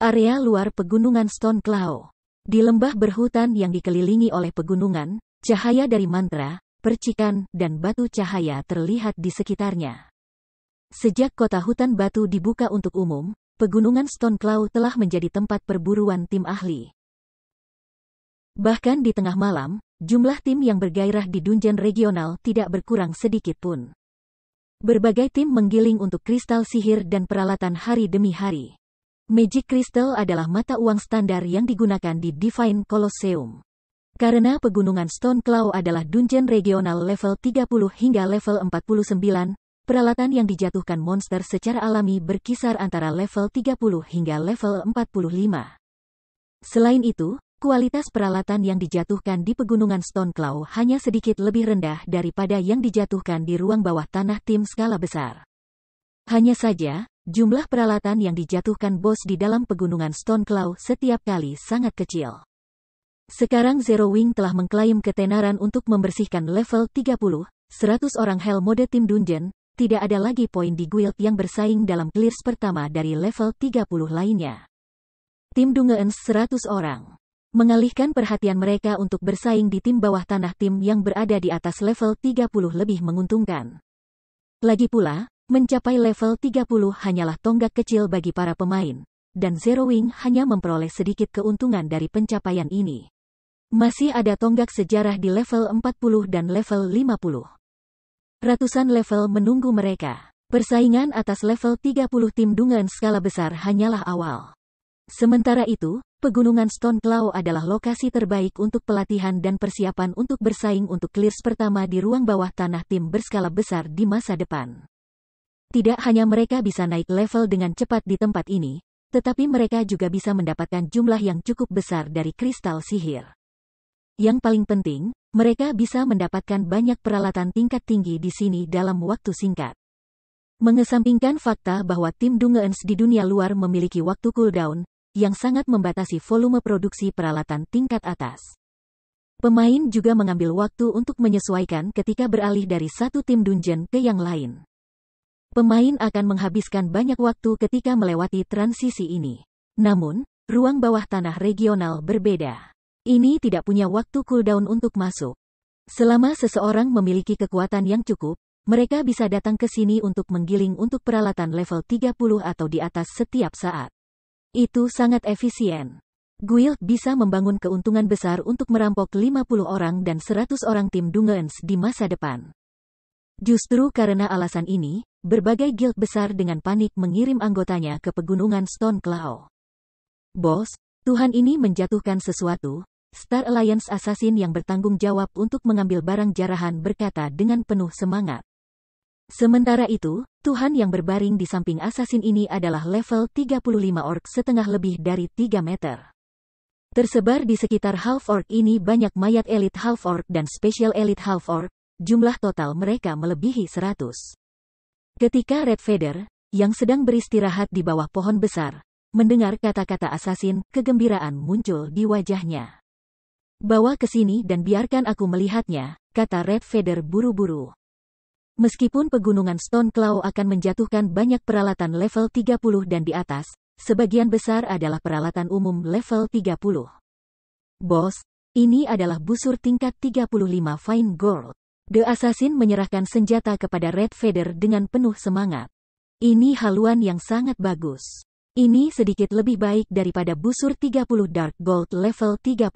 Speaker 1: Area luar pegunungan Stone Cloud. Di lembah berhutan yang dikelilingi oleh pegunungan, cahaya dari mantra, percikan, dan batu cahaya terlihat di sekitarnya. Sejak kota hutan batu dibuka untuk umum, pegunungan Stone Cloud telah menjadi tempat perburuan tim ahli. Bahkan di tengah malam, jumlah tim yang bergairah di dungeon regional tidak berkurang sedikit pun. Berbagai tim menggiling untuk kristal sihir dan peralatan hari demi hari. Magic Crystal adalah mata uang standar yang digunakan di Divine Colosseum. Karena pegunungan Stone Cloud adalah dungeon regional level 30 hingga level 49, peralatan yang dijatuhkan monster secara alami berkisar antara level 30 hingga level 45. Selain itu, kualitas peralatan yang dijatuhkan di pegunungan Stone Cloud hanya sedikit lebih rendah daripada yang dijatuhkan di ruang bawah tanah tim skala besar. Hanya saja, jumlah peralatan yang dijatuhkan bos di dalam pegunungan Stone Cloud setiap kali sangat kecil. Sekarang Zero Wing telah mengklaim ketenaran untuk membersihkan level 30, 100 orang Hell mode tim dungeon, tidak ada lagi poin di guild yang bersaing dalam clears pertama dari level 30 lainnya. Tim Dungeons 100 orang. Mengalihkan perhatian mereka untuk bersaing di tim bawah tanah tim yang berada di atas level 30 lebih menguntungkan. Lagi pula, mencapai level 30 hanyalah tonggak kecil bagi para pemain, dan Zero Wing hanya memperoleh sedikit keuntungan dari pencapaian ini. Masih ada tonggak sejarah di level 40 dan level 50. Ratusan level menunggu mereka. Persaingan atas level 30 tim dengan skala besar hanyalah awal. Sementara itu, Pegunungan Stone Claw adalah lokasi terbaik untuk pelatihan dan persiapan untuk bersaing untuk clears pertama di ruang bawah tanah tim berskala besar di masa depan. Tidak hanya mereka bisa naik level dengan cepat di tempat ini, tetapi mereka juga bisa mendapatkan jumlah yang cukup besar dari kristal sihir. Yang paling penting, mereka bisa mendapatkan banyak peralatan tingkat tinggi di sini dalam waktu singkat. Mengesampingkan fakta bahwa tim Dungeons di dunia luar memiliki waktu cooldown yang sangat membatasi volume produksi peralatan tingkat atas. Pemain juga mengambil waktu untuk menyesuaikan ketika beralih dari satu tim dungeon ke yang lain. Pemain akan menghabiskan banyak waktu ketika melewati transisi ini. Namun, ruang bawah tanah regional berbeda. Ini tidak punya waktu cooldown untuk masuk. Selama seseorang memiliki kekuatan yang cukup, mereka bisa datang ke sini untuk menggiling untuk peralatan level 30 atau di atas setiap saat. Itu sangat efisien. Guild bisa membangun keuntungan besar untuk merampok 50 orang dan 100 orang tim Dungeons di masa depan. Justru karena alasan ini, berbagai guild besar dengan panik mengirim anggotanya ke Pegunungan Stone Claw. Bos, Tuhan ini menjatuhkan sesuatu. Star Alliance Assassin yang bertanggung jawab untuk mengambil barang jarahan berkata dengan penuh semangat. Sementara itu, Tuhan yang berbaring di samping assassin ini adalah level 35 orc setengah lebih dari 3 meter. Tersebar di sekitar half orc ini banyak mayat elite half orc dan special elite half orc, jumlah total mereka melebihi 100. Ketika Red Feather, yang sedang beristirahat di bawah pohon besar, mendengar kata-kata assassin, kegembiraan muncul di wajahnya. Bawa ke sini dan biarkan aku melihatnya, kata Red Feather buru-buru. Meskipun Pegunungan Stone Claw akan menjatuhkan banyak peralatan level 30 dan di atas, sebagian besar adalah peralatan umum level 30. Bos, ini adalah busur tingkat 35 Fine Gold. The Assassin menyerahkan senjata kepada Red Feather dengan penuh semangat. Ini haluan yang sangat bagus. Ini sedikit lebih baik daripada busur 30 Dark Gold level 30.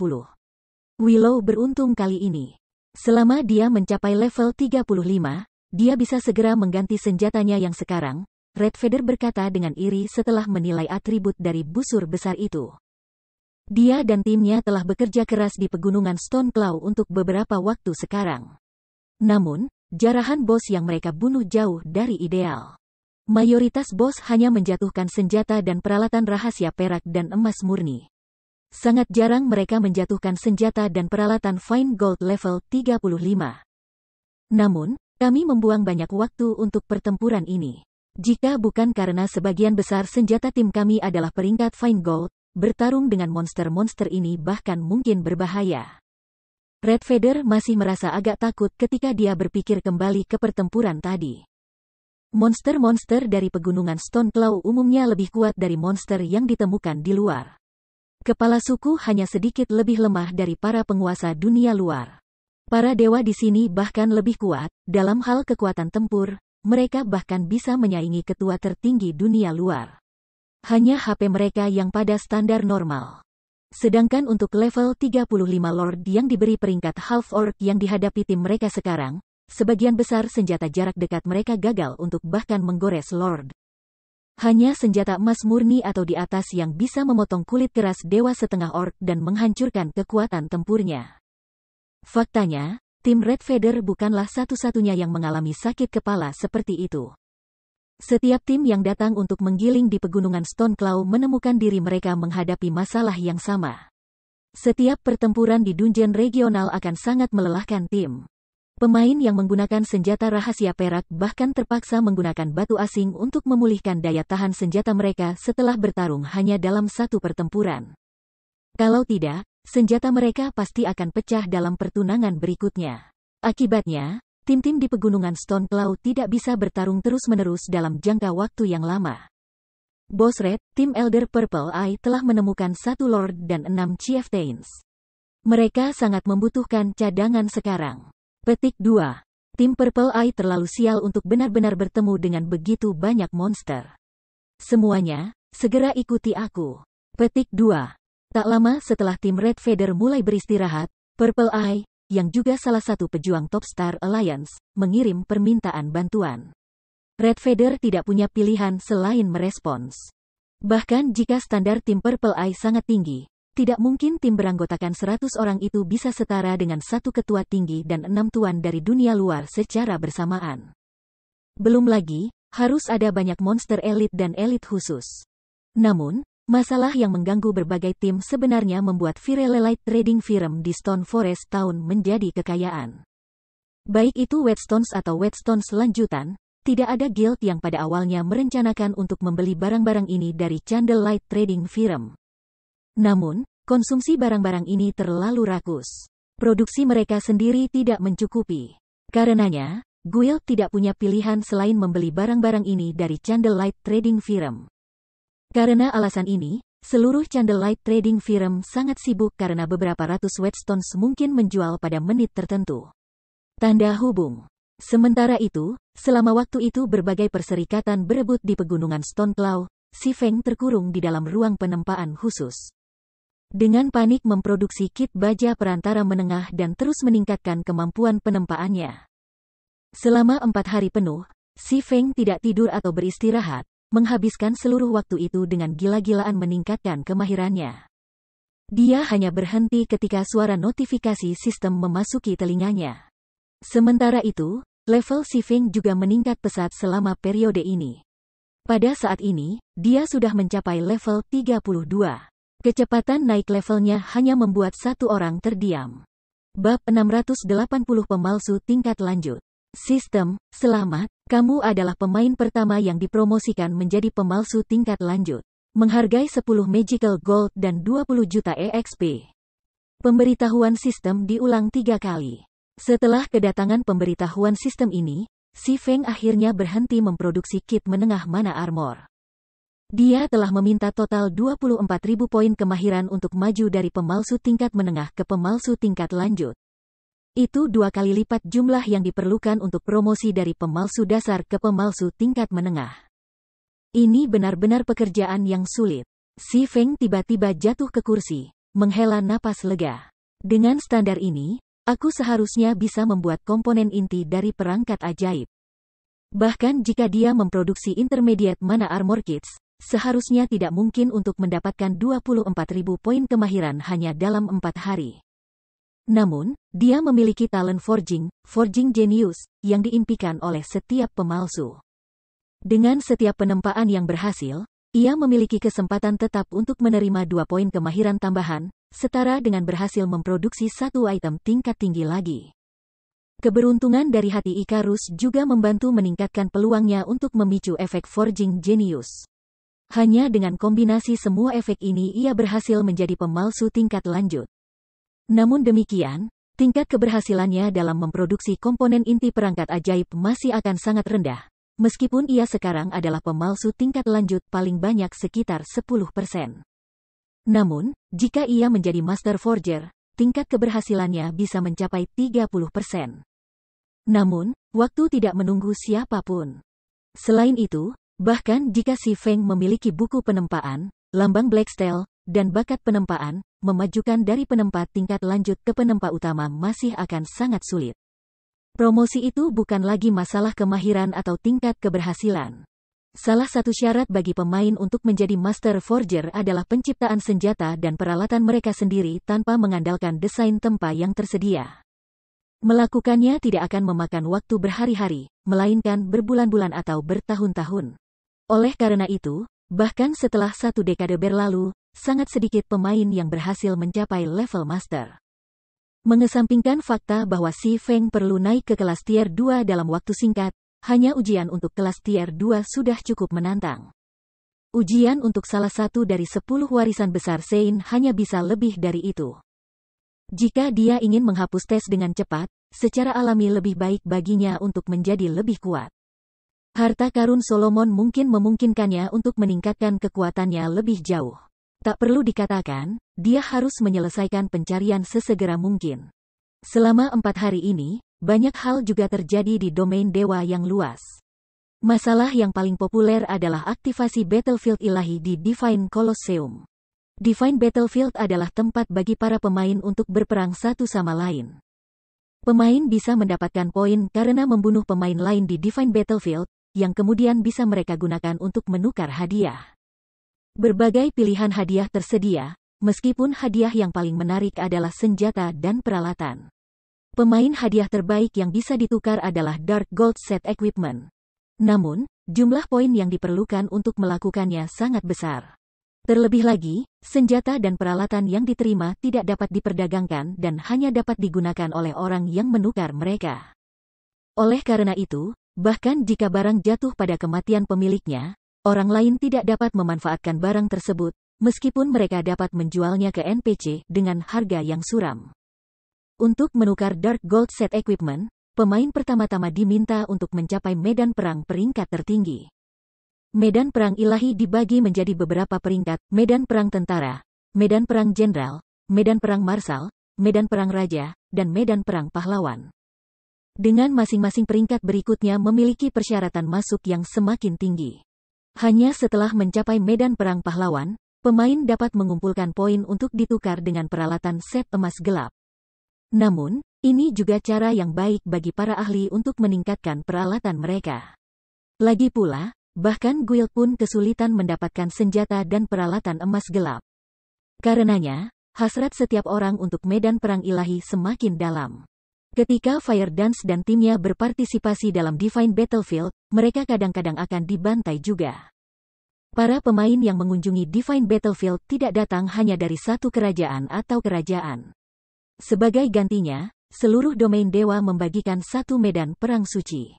Speaker 1: Willow beruntung kali ini. Selama dia mencapai level 35, dia bisa segera mengganti senjatanya yang sekarang, Red Feather berkata dengan iri setelah menilai atribut dari busur besar itu. Dia dan timnya telah bekerja keras di Pegunungan Stone Claw untuk beberapa waktu sekarang. Namun, jarahan bos yang mereka bunuh jauh dari ideal. Mayoritas bos hanya menjatuhkan senjata dan peralatan rahasia perak dan emas murni. Sangat jarang mereka menjatuhkan senjata dan peralatan Fine Gold level 35. Namun, kami membuang banyak waktu untuk pertempuran ini. Jika bukan karena sebagian besar senjata tim kami adalah peringkat Fine Gold, bertarung dengan monster-monster ini bahkan mungkin berbahaya. Red Feather masih merasa agak takut ketika dia berpikir kembali ke pertempuran tadi. Monster-monster dari Pegunungan Stone Claw umumnya lebih kuat dari monster yang ditemukan di luar. Kepala suku hanya sedikit lebih lemah dari para penguasa dunia luar. Para dewa di sini bahkan lebih kuat, dalam hal kekuatan tempur, mereka bahkan bisa menyaingi ketua tertinggi dunia luar. Hanya HP mereka yang pada standar normal. Sedangkan untuk level 35 Lord yang diberi peringkat half orc yang dihadapi tim mereka sekarang, sebagian besar senjata jarak dekat mereka gagal untuk bahkan menggores Lord. Hanya senjata emas murni atau di atas yang bisa memotong kulit keras dewa setengah orc dan menghancurkan kekuatan tempurnya. Faktanya, tim Red Feather bukanlah satu-satunya yang mengalami sakit kepala seperti itu. Setiap tim yang datang untuk menggiling di Pegunungan Stone Claw menemukan diri mereka menghadapi masalah yang sama. Setiap pertempuran di dungeon regional akan sangat melelahkan tim. Pemain yang menggunakan senjata rahasia perak bahkan terpaksa menggunakan batu asing untuk memulihkan daya tahan senjata mereka setelah bertarung hanya dalam satu pertempuran. Kalau tidak, senjata mereka pasti akan pecah dalam pertunangan berikutnya. Akibatnya, tim-tim di Pegunungan Stone Claw tidak bisa bertarung terus-menerus dalam jangka waktu yang lama. Boss Red, tim Elder Purple Eye telah menemukan 1 Lord dan 6 Chieftains. Mereka sangat membutuhkan cadangan sekarang. Petik 2. Tim Purple Eye terlalu sial untuk benar-benar bertemu dengan begitu banyak monster. Semuanya, segera ikuti aku. Petik 2. Tak lama setelah tim Red Feather mulai beristirahat, Purple Eye, yang juga salah satu pejuang Top Star Alliance, mengirim permintaan bantuan. Red Feather tidak punya pilihan selain merespons. Bahkan jika standar tim Purple Eye sangat tinggi, tidak mungkin tim beranggotakan 100 orang itu bisa setara dengan satu ketua tinggi dan 6 tuan dari dunia luar secara bersamaan. Belum lagi, harus ada banyak monster elit dan elit khusus. Namun, masalah yang mengganggu berbagai tim sebenarnya membuat Firelite Trading Firm di Stone Forest Town menjadi kekayaan. Baik itu Whetstones atau Whetstones lanjutan, tidak ada guild yang pada awalnya merencanakan untuk membeli barang-barang ini dari Candlelight Trading Firm. Namun, konsumsi barang-barang ini terlalu rakus. Produksi mereka sendiri tidak mencukupi. Karenanya, guild tidak punya pilihan selain membeli barang-barang ini dari Candlelight Trading Firm. Karena alasan ini, seluruh Candlelight Trading Firm sangat sibuk karena beberapa ratus Whetstones mungkin menjual pada menit tertentu. Tanda hubung. Sementara itu, selama waktu itu berbagai perserikatan berebut di pegunungan Stoneclaw, Si Feng terkurung di dalam ruang penempaan khusus. Dengan panik memproduksi kit baja perantara menengah dan terus meningkatkan kemampuan penempaannya. Selama 4 hari penuh, Si Feng tidak tidur atau beristirahat, menghabiskan seluruh waktu itu dengan gila-gilaan meningkatkan kemahirannya. Dia hanya berhenti ketika suara notifikasi sistem memasuki telinganya. Sementara itu, level Si Feng juga meningkat pesat selama periode ini. Pada saat ini, dia sudah mencapai level 32. Kecepatan naik levelnya hanya membuat satu orang terdiam. Bab 680 pemalsu tingkat lanjut. Sistem, selamat, kamu adalah pemain pertama yang dipromosikan menjadi pemalsu tingkat lanjut. Menghargai 10 Magical Gold dan 20 juta EXP. Pemberitahuan sistem diulang 3 kali. Setelah kedatangan pemberitahuan sistem ini, Si Feng akhirnya berhenti memproduksi kit menengah mana armor. Dia telah meminta total 24.000 poin kemahiran untuk maju dari pemalsu tingkat menengah ke pemalsu tingkat lanjut. Itu 2 kali lipat jumlah yang diperlukan untuk promosi dari pemalsu dasar ke pemalsu tingkat menengah. Ini benar-benar pekerjaan yang sulit. Si Feng tiba-tiba jatuh ke kursi, menghela napas lega. Dengan standar ini, aku seharusnya bisa membuat komponen inti dari perangkat ajaib. Bahkan jika dia memproduksi intermediate mana armor kits, seharusnya tidak mungkin untuk mendapatkan 24.000 poin kemahiran hanya dalam 4 hari. Namun, dia memiliki talent forging genius, yang diimpikan oleh setiap pemalsu. Dengan setiap penempaan yang berhasil, ia memiliki kesempatan tetap untuk menerima 2 poin kemahiran tambahan, setara dengan berhasil memproduksi 1 item tingkat tinggi lagi. Keberuntungan dari hati Icarus juga membantu meningkatkan peluangnya untuk memicu efek forging genius. Hanya dengan kombinasi semua efek ini ia berhasil menjadi pemalsu tingkat lanjut. Namun demikian, tingkat keberhasilannya dalam memproduksi komponen inti perangkat ajaib masih akan sangat rendah, meskipun ia sekarang adalah pemalsu tingkat lanjut paling banyak sekitar 10%. Namun, jika ia menjadi Master Forger, tingkat keberhasilannya bisa mencapai 30%. Namun, waktu tidak menunggu siapapun. Selain itu, bahkan jika Si Feng memiliki buku penempaan, lambang Blacksteel, dan bakat penempaan, memajukan dari penempa tingkat lanjut ke penempa utama masih akan sangat sulit. Promosi itu bukan lagi masalah kemahiran atau tingkat keberhasilan. Salah satu syarat bagi pemain untuk menjadi Master Forger adalah penciptaan senjata dan peralatan mereka sendiri tanpa mengandalkan desain tempa yang tersedia. Melakukannya tidak akan memakan waktu berhari-hari, melainkan berbulan-bulan atau bertahun-tahun. Oleh karena itu, bahkan setelah 1 dekade berlalu, sangat sedikit pemain yang berhasil mencapai level master. Mengesampingkan fakta bahwa Si Feng perlu naik ke kelas tier 2 dalam waktu singkat, hanya ujian untuk kelas tier 2 sudah cukup menantang. Ujian untuk salah satu dari 10 warisan besar Sein hanya bisa lebih dari itu. Jika dia ingin menghapus tes dengan cepat, secara alami lebih baik baginya untuk menjadi lebih kuat. Harta karun Solomon mungkin memungkinkannya untuk meningkatkan kekuatannya lebih jauh. Tak perlu dikatakan, dia harus menyelesaikan pencarian sesegera mungkin. Selama 4 hari ini, banyak hal juga terjadi di domain dewa yang luas. Masalah yang paling populer adalah aktivasi Battlefield ilahi di Divine Colosseum. Divine Battlefield adalah tempat bagi para pemain untuk berperang satu sama lain. Pemain bisa mendapatkan poin karena membunuh pemain lain di Divine Battlefield, yang kemudian bisa mereka gunakan untuk menukar hadiah. Berbagai pilihan hadiah tersedia, meskipun hadiah yang paling menarik adalah senjata dan peralatan. Pemain hadiah terbaik yang bisa ditukar adalah Dark Gold Set Equipment. Namun, jumlah poin yang diperlukan untuk melakukannya sangat besar. Terlebih lagi, senjata dan peralatan yang diterima tidak dapat diperdagangkan dan hanya dapat digunakan oleh orang yang menukar mereka. Oleh karena itu, bahkan jika barang jatuh pada kematian pemiliknya, orang lain tidak dapat memanfaatkan barang tersebut, meskipun mereka dapat menjualnya ke NPC dengan harga yang suram. Untuk menukar Dark Gold Set Equipment, pemain pertama-tama diminta untuk mencapai medan perang peringkat tertinggi. Medan perang ilahi dibagi menjadi beberapa peringkat: medan perang tentara, medan perang jenderal, medan perang marsal, medan perang raja, dan medan perang pahlawan. Dengan masing-masing peringkat berikutnya memiliki persyaratan masuk yang semakin tinggi. Hanya setelah mencapai medan perang pahlawan, pemain dapat mengumpulkan poin untuk ditukar dengan peralatan set emas gelap. Namun, ini juga cara yang baik bagi para ahli untuk meningkatkan peralatan mereka. Lagi pula, bahkan guild pun kesulitan mendapatkan senjata dan peralatan emas gelap. Karenanya, hasrat setiap orang untuk medan perang ilahi semakin dalam. Ketika Fire Dance dan timnya berpartisipasi dalam Divine Battlefield, mereka kadang-kadang akan dibantai juga. Para pemain yang mengunjungi Divine Battlefield tidak datang hanya dari satu kerajaan atau kerajaan. Sebagai gantinya, seluruh domain dewa membagikan satu medan perang suci.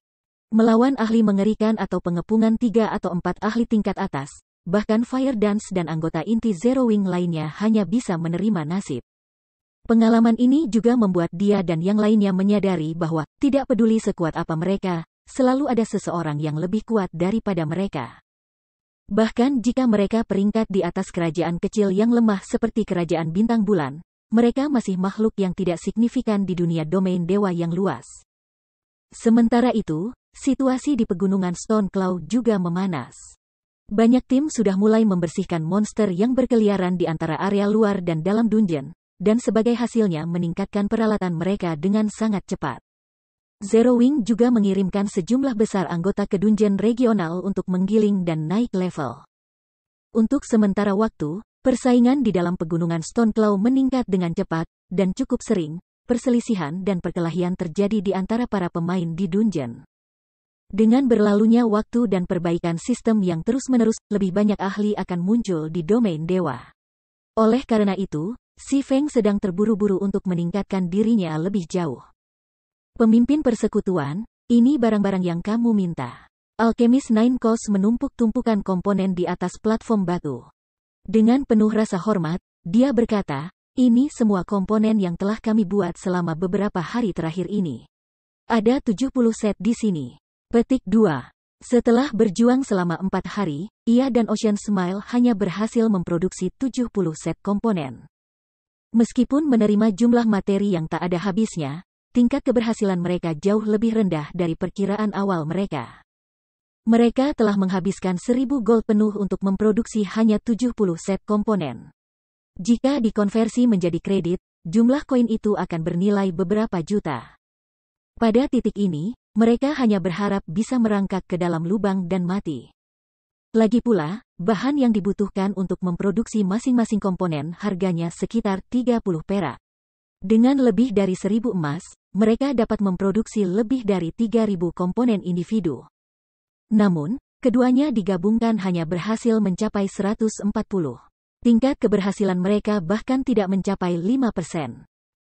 Speaker 1: Melawan ahli mengerikan atau pengepungan 3 atau 4 ahli tingkat atas, bahkan Fire Dance dan anggota inti Zero Wing lainnya hanya bisa menerima nasib. Pengalaman ini juga membuat dia dan yang lainnya menyadari bahwa, tidak peduli sekuat apa mereka, selalu ada seseorang yang lebih kuat daripada mereka. Bahkan jika mereka peringkat di atas kerajaan kecil yang lemah seperti kerajaan bintang bulan, mereka masih makhluk yang tidak signifikan di dunia domain dewa yang luas. Sementara itu, situasi di pegunungan Stoneclaw juga memanas. Banyak tim sudah mulai membersihkan monster yang berkeliaran di antara area luar dan dalam dungeon, dan sebagai hasilnya meningkatkan peralatan mereka dengan sangat cepat. Zero Wing juga mengirimkan sejumlah besar anggota ke dungeon regional untuk menggiling dan naik level. Untuk sementara waktu, persaingan di dalam pegunungan Stoneclaw meningkat dengan cepat, dan cukup sering, perselisihan dan perkelahian terjadi di antara para pemain di dungeon. Dengan berlalunya waktu dan perbaikan sistem yang terus-menerus, lebih banyak ahli akan muncul di domain dewa. Oleh karena itu, Si Feng sedang terburu-buru untuk meningkatkan dirinya lebih jauh. Pemimpin persekutuan, ini barang-barang yang kamu minta. Alkemis Nine Cos menumpuk tumpukan komponen di atas platform batu. Dengan penuh rasa hormat, dia berkata, ini semua komponen yang telah kami buat selama beberapa hari terakhir ini. Ada 70 set di sini. Petik 2. Setelah berjuang selama 4 hari, ia dan Ocean Smile hanya berhasil memproduksi 70 set komponen. Meskipun menerima jumlah materi yang tak ada habisnya, tingkat keberhasilan mereka jauh lebih rendah dari perkiraan awal mereka. Mereka telah menghabiskan 1000 gold penuh untuk memproduksi hanya 70 set komponen. Jika dikonversi menjadi kredit, jumlah koin itu akan bernilai beberapa juta. Pada titik ini, mereka hanya berharap bisa merangkak ke dalam lubang dan mati. Lagi pula, bahan yang dibutuhkan untuk memproduksi masing-masing komponen harganya sekitar 30 perak. Dengan lebih dari 1000 emas, mereka dapat memproduksi lebih dari 3000 komponen individu. Namun, keduanya digabungkan hanya berhasil mencapai 140. Tingkat keberhasilan mereka bahkan tidak mencapai 5%.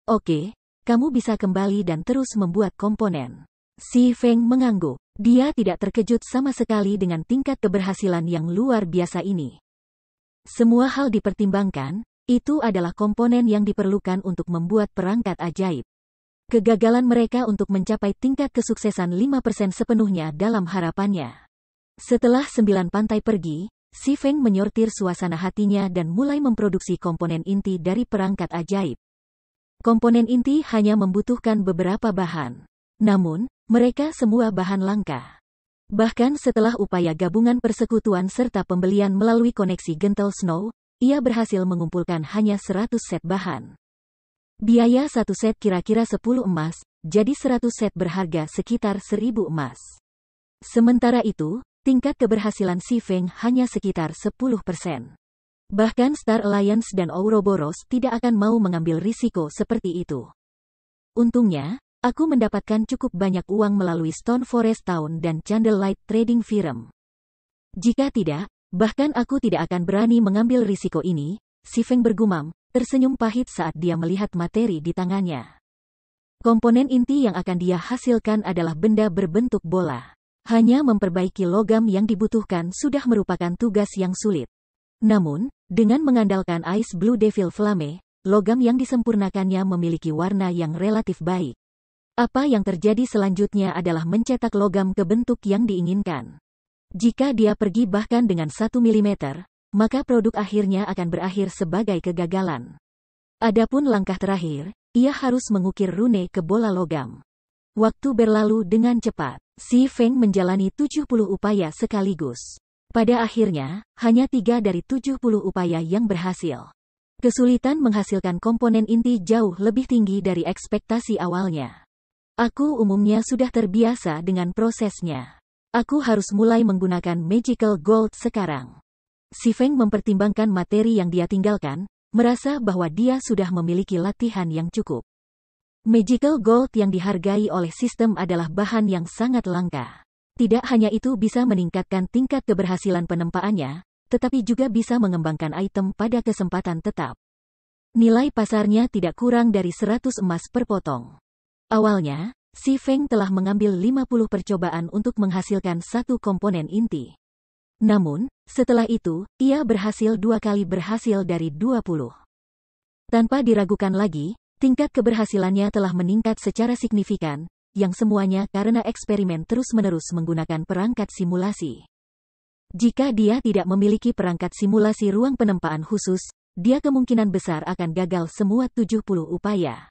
Speaker 1: Oke, kamu bisa kembali dan terus membuat komponen. Si Feng mengangguk. Dia tidak terkejut sama sekali dengan tingkat keberhasilan yang luar biasa ini. Semua hal dipertimbangkan, itu adalah komponen yang diperlukan untuk membuat perangkat ajaib. Kegagalan mereka untuk mencapai tingkat kesuksesan 5% sepenuhnya dalam harapannya. Setelah 9 pantai pergi, Si Feng menyortir suasana hatinya dan mulai memproduksi komponen inti dari perangkat ajaib. Komponen inti hanya membutuhkan beberapa bahan. Namun, mereka semua bahan langka. Bahkan setelah upaya gabungan persekutuan serta pembelian melalui koneksi Gentle Snow, ia berhasil mengumpulkan hanya 100 set bahan. Biaya satu set kira-kira 10 emas, jadi 100 set berharga sekitar 1000 emas. Sementara itu, tingkat keberhasilan Si Feng hanya sekitar 10%. Bahkan Star Alliance dan Ouroboros tidak akan mau mengambil risiko seperti itu. Untungnya, aku mendapatkan cukup banyak uang melalui Stone Forest Town dan Candlelight Trading Firm. Jika tidak, bahkan aku tidak akan berani mengambil risiko ini, Si Feng bergumam, tersenyum pahit saat dia melihat materi di tangannya. Komponen inti yang akan dia hasilkan adalah benda berbentuk bola. Hanya memperbaiki logam yang dibutuhkan sudah merupakan tugas yang sulit. Namun, dengan mengandalkan Ice Blue Devil Flame, logam yang disempurnakannya memiliki warna yang relatif baik. Apa yang terjadi selanjutnya adalah mencetak logam ke bentuk yang diinginkan. Jika dia pergi bahkan dengan 1 mm, maka produk akhirnya akan berakhir sebagai kegagalan. Adapun langkah terakhir, ia harus mengukir rune ke bola logam. Waktu berlalu dengan cepat. Si Feng menjalani 70 upaya sekaligus. Pada akhirnya, hanya 3 dari 70 upaya yang berhasil. Kesulitan menghasilkan komponen inti jauh lebih tinggi dari ekspektasi awalnya. Aku umumnya sudah terbiasa dengan prosesnya. Aku harus mulai menggunakan Magical Gold sekarang. Si Feng mempertimbangkan materi yang dia tinggalkan, merasa bahwa dia sudah memiliki latihan yang cukup. Magical Gold yang dihargai oleh sistem adalah bahan yang sangat langka. Tidak hanya itu bisa meningkatkan tingkat keberhasilan penempaannya, tetapi juga bisa mengembangkan item pada kesempatan tetap. Nilai pasarnya tidak kurang dari 100 emas per potong. Awalnya, Si Feng telah mengambil 50 percobaan untuk menghasilkan satu komponen inti. Namun, setelah itu, ia berhasil 2 kali berhasil dari 20. Tanpa diragukan lagi, tingkat keberhasilannya telah meningkat secara signifikan, yang semuanya karena eksperimen terus-menerus menggunakan perangkat simulasi. Jika dia tidak memiliki perangkat simulasi ruang penempaan khusus, dia kemungkinan besar akan gagal semua 70 upaya.